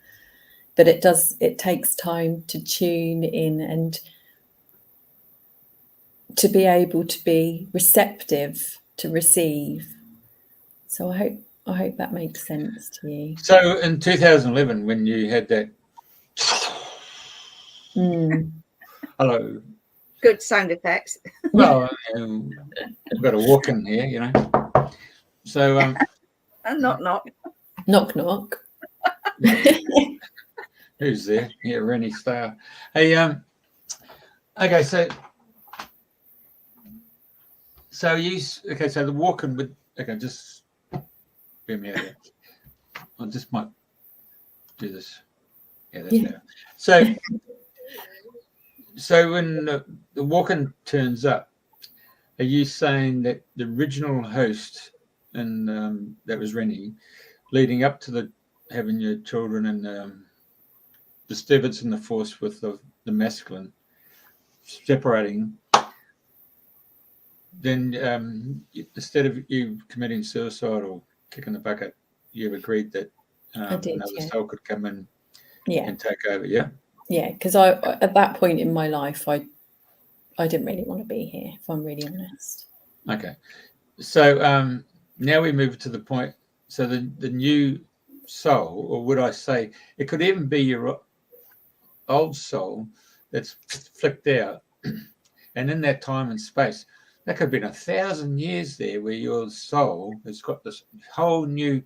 But it takes time to tune in and to be able to be receptive to receive. So I hope that makes sense to you. So in 2011, when you had that hello, good sound effects. Well, we've got a walk in here, So and knock knock. Who's there? Yeah, Renee-Star. Hey, okay, so the walking with, just bear me out here. I just might do this. Yeah, that's better. So when the walking turns up, are you saying that the original host and that was Renee, leading up to having your children and disturbance in the force with the masculine separating, then instead of you committing suicide or kicking the bucket, you've agreed that another soul could come in and take over, yeah? Yeah, because I at that point in my life, I didn't really want to be here, if I'm really honest. Okay. So now we move to the point, so the new soul, or would I say, it could even be your old soul that's flicked out, and in that time and space, that could have been 1,000 years there where your soul has got this whole new,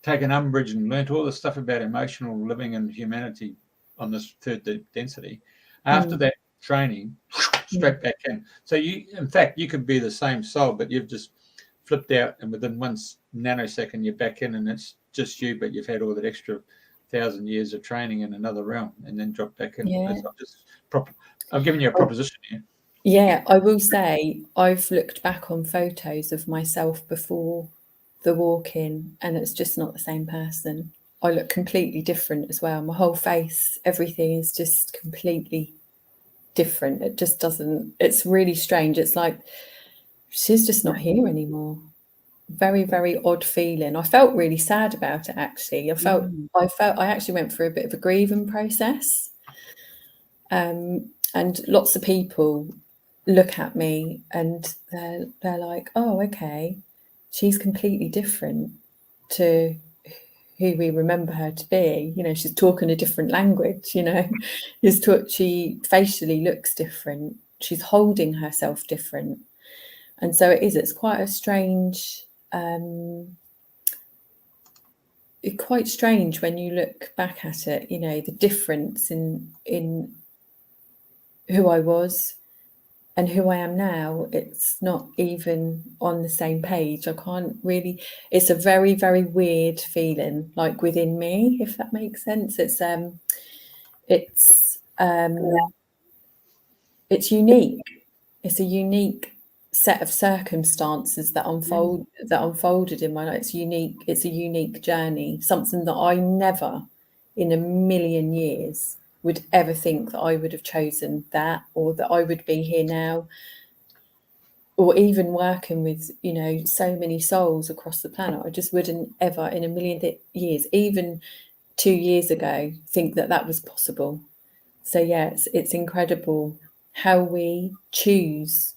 taken umbrage and learnt all the stuff about emotional living and humanity on this third density. After that training, straight back in. So in fact, you could be the same soul, but you've just flipped out, and within 1 nanosecond, you're back in, and it's just you, but you've had all that extra 1,000 years of training in another realm, and then drop back in. Yeah. I'm giving you a proposition here. Yeah, I will say I've looked back on photos of myself before the walk-in, and it's just not the same person. I look completely different as well. My whole face, everything is just completely different. It just doesn't, it's really strange. It's like she's just not here anymore. Very, very odd feeling. I felt really sad about it, actually. I actually went through a bit of a grieving process. And lots of people look at me and they're like, oh, okay, she's completely different to who we remember her to be. You know, she's talking a different language, you know, she facially looks different. She's holding herself different. And so it's quite a strange, quite strange when you look back at it, you know, the difference in who I was and who I am now. It's not even on the same page. I can't really, it's a very, very weird feeling, like within me, if that makes sense. It's unique. It's a unique set of circumstances that unfolded in my life. It's a unique journey, something that I never in a million years would ever think that I would have chosen that, or that I would be here now, or even working with, you know, so many souls across the planet. I just wouldn't ever in a million years, even 2 years ago, think that that was possible. So yeah, it's incredible how we choose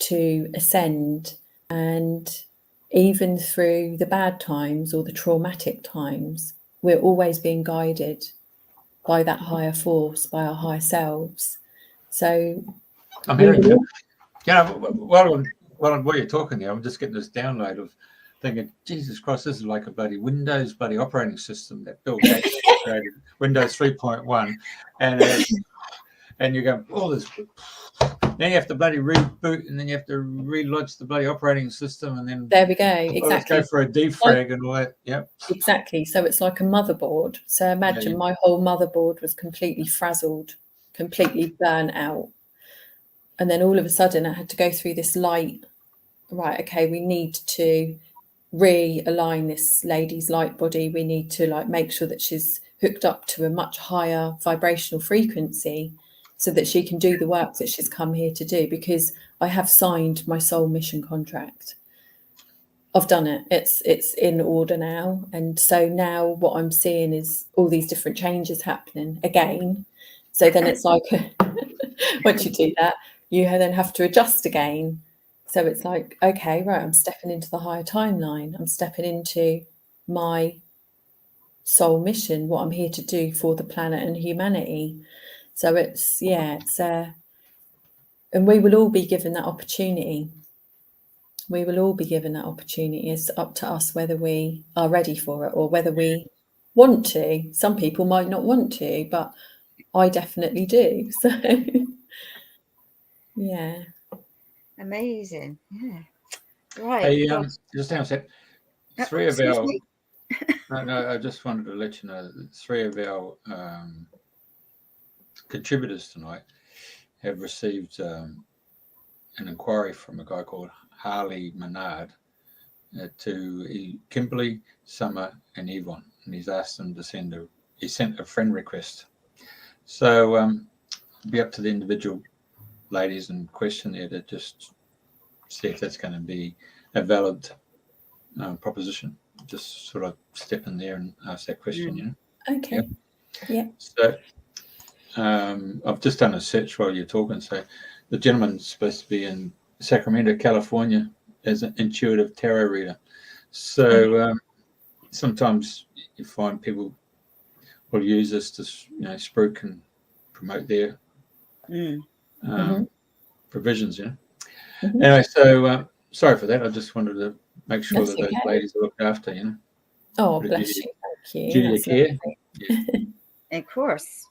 to ascend, and even through the bad times or the traumatic times, we're always being guided by that higher force, by our higher selves. So I'm hearing you. Yeah, while you're talking there, I'm just getting this download of thinking, Jesus Christ, this is like a bloody Windows operating system that Bill Gates created, Windows 3.1, and you go, oh, this. Then you have to bloody reboot, and then you have to relaunch the bloody operating system, and then there we go. Exactly. Let's go for a defrag and all that. Yep. Exactly. So it's like a motherboard. So imagine my whole motherboard was completely frazzled, completely burnt out, and then all of a sudden I had to go through this light. Right. Okay. We need to realign this lady's light body. We need to like make sure that she's hooked up to a much higher vibrational frequency, so that she can do the work that she's come here to do, because I have signed my soul mission contract. I've done it. It's in order now. And so now what I'm seeing is all these different changes happening again. So then it's like, once you do that, you then have to adjust again. So it's like, okay, right, I'm stepping into the higher timeline. I'm stepping into my soul mission, what I'm here to do for the planet and humanity. So and we will all be given that opportunity. We will all be given that opportunity. It's up to us whether we are ready for it or whether we want to. Some people might not want to, but I definitely do. So, yeah. Amazing. Yeah. Right. Hey, just hang on a sec. Three of our... me? No, I just wanted to let you know that 3 of our contributors tonight have received an inquiry from a guy called Harley Menard to Kimberly, Summer, and Yvonne, and he's asked them to sent a friend request. So it'll be up to the individual ladies in question there to just see if that's going to be a valid proposition. Just sort of step in there and ask that question, you know. Okay. Yep. Yeah. So I've just done a search while you're talking. So the gentleman's supposed to be in Sacramento, California, as an intuitive tarot reader. So sometimes you find people will use this to, you know, spruik and promote their provisions, you know. Mm-hmm. Anyway, so sorry for that. I just wanted to make sure That's that those okay. ladies are looked after, you know. Oh, bless you. Thank you. Duty of care. Yeah. Of course.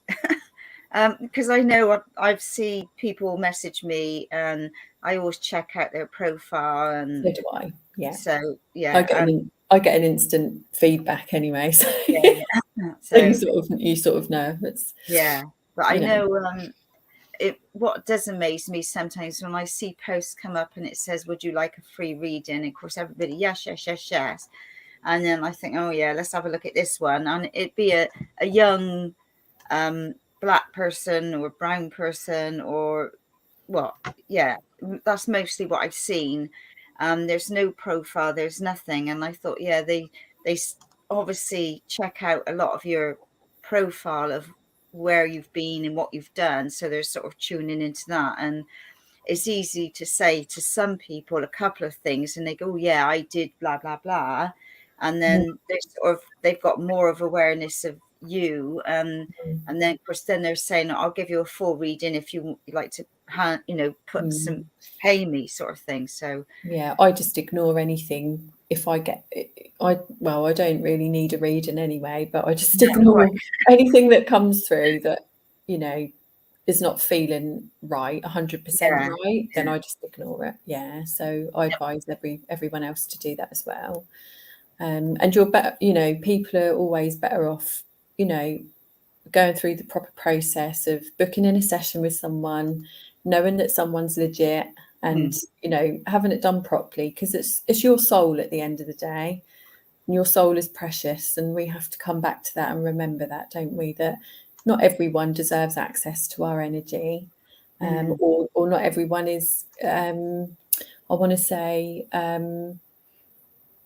Because I know I've seen people message me, and I always check out their profile, and So do I. Yeah. so yeah, I get an instant feedback anyway. So, yeah. So you sort of know. It's, yeah, but I know what does amaze me sometimes when I see posts come up and it says, "Would you like a free reading?" And of course, everybody, yes. And then I think, oh yeah, let's have a look at this one, and it'd be a young black person or brown person, or that's mostly what I've seen. There's no profile, there's nothing, and I thought, yeah, they obviously check out a lot of your profile of where you've been and what you've done, so they're sort of tuning into that. And it's easy to say to some people a couple of things and they go, oh, yeah, I did blah blah blah, and then they've got more of awareness of you, and then of course then they're saying, I'll give you a full reading if you like to put some, pay me, sort of thing. So yeah, I just ignore anything. If I get I don't really need a reading anyway, but I just ignore anything that comes through that is not feeling right, 100% right, then I just ignore it. Yeah, so I advise everyone else to do that as well. And you're better, people are always better off, going through the proper process of booking in a session with someone, knowing that someone's legit, and having it done properly, because it's your soul at the end of the day, and your soul is precious, and we have to come back to that and remember that, don't we, that not everyone deserves access to our energy, or not everyone is I want to say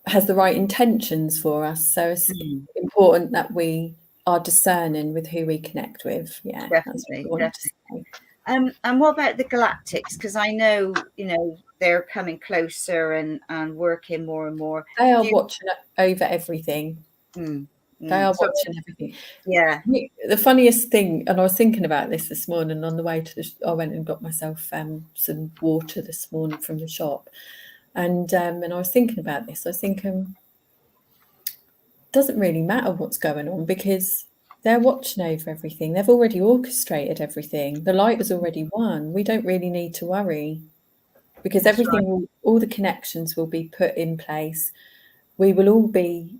has the right intentions for us. So it's important that we are discerning with who we connect with. Yeah, definitely. And what about the galactics? Because I know they're coming closer and working more and more. They are watching over everything. They are watching everything. Yeah. The funniest thing, and I was thinking about this morning on the way to I went and got myself some water this morning from the shop, and I was thinking about this. I was thinking, it doesn't really matter what's going on, because they're watching over everything. They've already orchestrated everything. The light has already won. We don't really need to worry, because everything, all the connections will be put in place. We will all be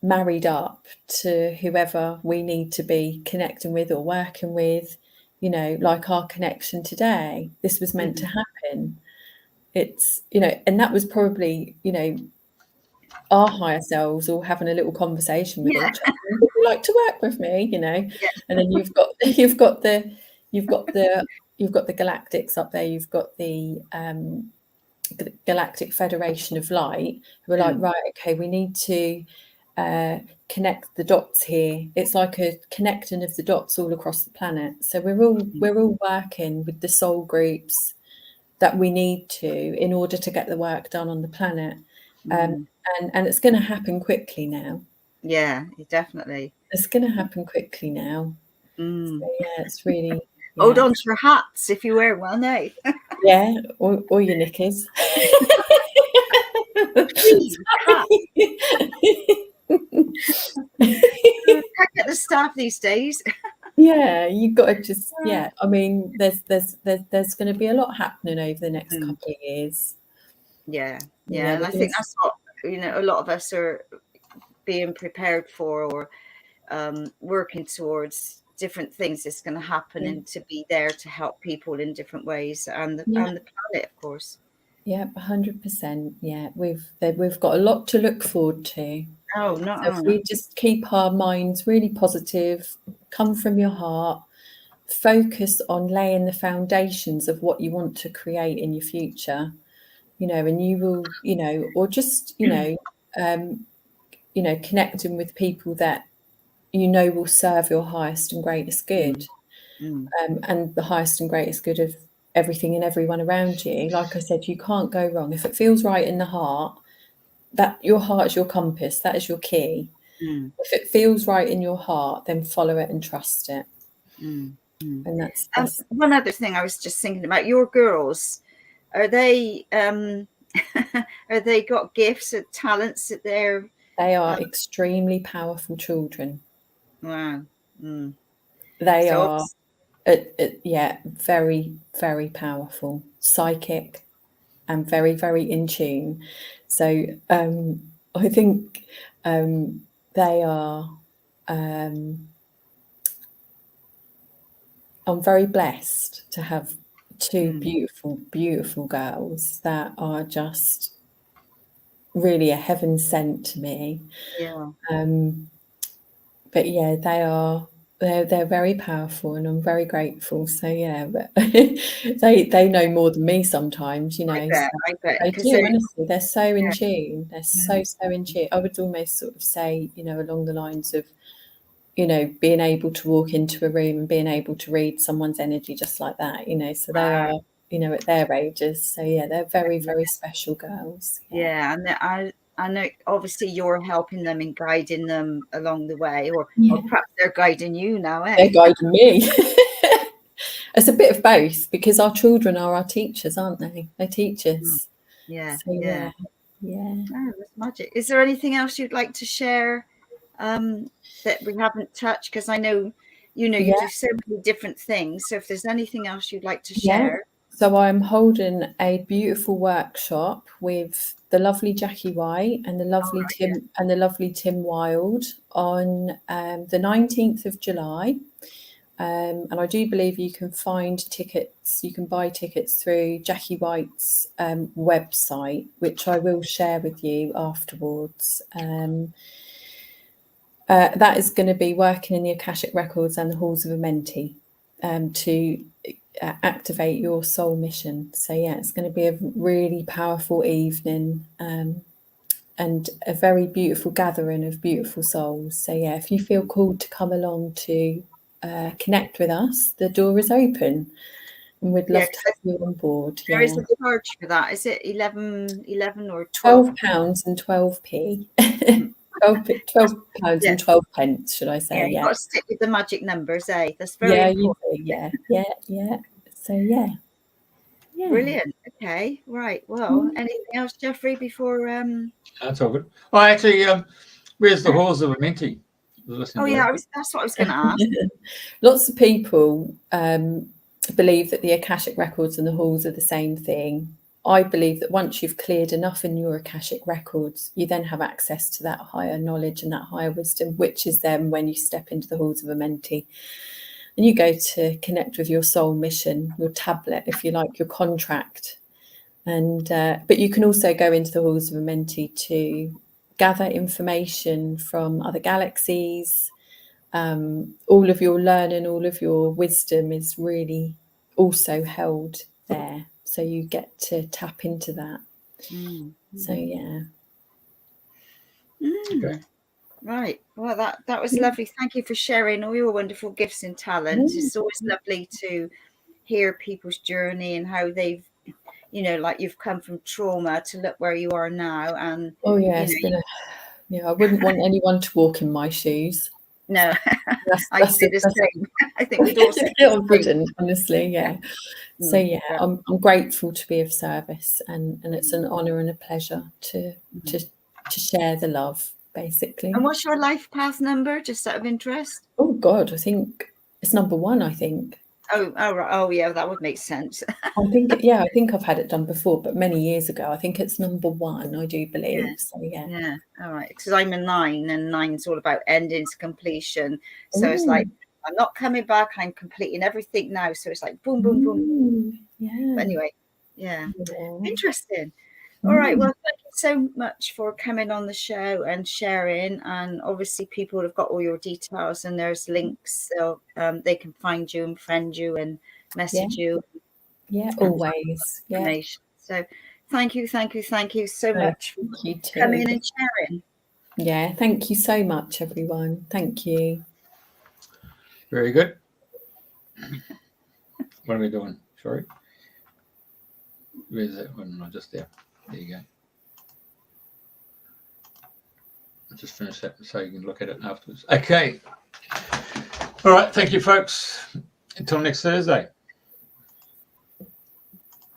married up to whoever we need to be connecting with or working with, like our connection today. This was meant to happen. It's, and that was probably, our higher selves all having a little conversation with each other. Would you like to work with me? And then you've got the galactics up there. You've got the Galactic Federation of Light, who are like, right, okay, we need to connect the dots here. It's like a connecting of the dots all across the planet. So we're all working with the soul groups that we need to, in order to get the work done on the planet. And it's going to happen quickly now. Yeah, definitely. It's going to happen quickly now. So, yeah, it's really... Yeah. Hold on to your hats if you wear one, eh? Yeah, or your knickers. Can't get the staff these days. Yeah, you've got to just, I mean, there's going to be a lot happening over the next couple of years. Yeah, and I think that's what a lot of us are being prepared for, or working towards different things that's going to happen, and to be there to help people in different ways, and the planet, of course. Yeah, 100%. Yeah, we've got a lot to look forward to. Oh, no! So if we just keep our minds really positive, come from your heart, focus on laying the foundations of what you want to create in your future, and you will, or just, connecting with people that will serve your highest and greatest good, and the highest and greatest good of everything and everyone around you. Like I said, you can't go wrong. If it feels right in the heart, that your heart is your compass, that is your key. If it feels right in your heart, then follow it and trust it. And that's one other thing I was just thinking about. Your girls, are they are they got gifts or talents that they are extremely powerful children. Wow. They are very, very powerful, psychic, and very, very in tune. So I think they are, I'm very blessed to have two beautiful, beautiful girls that are just really a heaven sent to me. Yeah. But yeah, they're very powerful, and I'm very grateful. So yeah, but they know more than me sometimes, I bet. They do, honestly. They're so in tune. They're so in tune. I would almost sort of say, along the lines of, being able to walk into a room and being able to read someone's energy just like that, so they are, at their ages. So yeah, they're very, very special girls. Yeah, and I know obviously you're helping them and guiding them along the way, or perhaps they're guiding you now, eh? They're guiding me. It's a bit of both, because our children are our teachers, aren't they? They teach us. Yeah. So, yeah. Oh, that's magic. Is there anything else you'd like to share that we haven't touched? Because I know, you do so many different things. So if there's anything else you'd like to share. So I'm holding a beautiful workshop with the lovely Jackie White and the lovely Tim Wild on the 19th of July. And I do believe you can find tickets, you can buy tickets through Jackie White's website, which I will share with you afterwards. That is going to be working in the Akashic Records and the Halls of Amenti to activate your soul mission. So it's going to be a really powerful evening and a very beautiful gathering of beautiful souls. So if you feel called to come along to connect with us, the door is open, and we'd love to have you on board. There is a charge for that. Is it 11 or 12? £12 and 12p. £12 and 12 pence, should I say? Yeah, you've got to stick with the magic numbers, eh? That's very important. Yeah. So Brilliant. Okay, right. Well, anything else, Jeffrey, before That's all good. Oh, actually, where's the Halls of Amenti? that's what I was going to ask. Lots of people believe that the Akashic Records and the halls are the same thing. I believe that once you've cleared enough in your Akashic Records, you then have access to that higher knowledge and that higher wisdom, which is then when you step into the Halls of Amenti and you go to connect with your soul mission, your tablet, if you like, your contract. And but you can also go into the Halls of Amenti to gather information from other galaxies. All of your learning, all of your wisdom is really also held there. So you get to tap into that. So Okay. Right. Well, that was lovely. Thank you for sharing all your wonderful gifts and talents. It's always lovely to hear people's journey and how they've, like you've come from trauma to look where you are now. And it's been I wouldn't want anyone to walk in my shoes. No, I do the same. I think we'd all say I wouldn't, honestly. So I'm grateful to be of service, and it's an honour and a pleasure to share the love, basically. And what's your life path number, just out of interest? Oh God, I think it's number 1. I think. Oh yeah, that would make sense. I think I've had it done before, but many years ago. I think it's number 1. I do believe. So yeah. All right, because I'm a 9, and 9's all about endings, completion. So it's like I'm not coming back. I'm completing everything now. So it's like boom, boom, boom. Yeah. But anyway, interesting. All right. Well, thank you so much for coming on the show and sharing. And obviously, people have got all your details, and there's links, so they can find you and friend you and message you. Yeah, always. Yeah. So, thank you so much for coming and sharing. Yeah, thank you so much, everyone. Thank you. Very good. What are we doing? Sorry. Where's that one? No, just there. There you go. I'll just finish that so you can look at it afterwards. Okay. All right. Thank you, folks. Until next Thursday.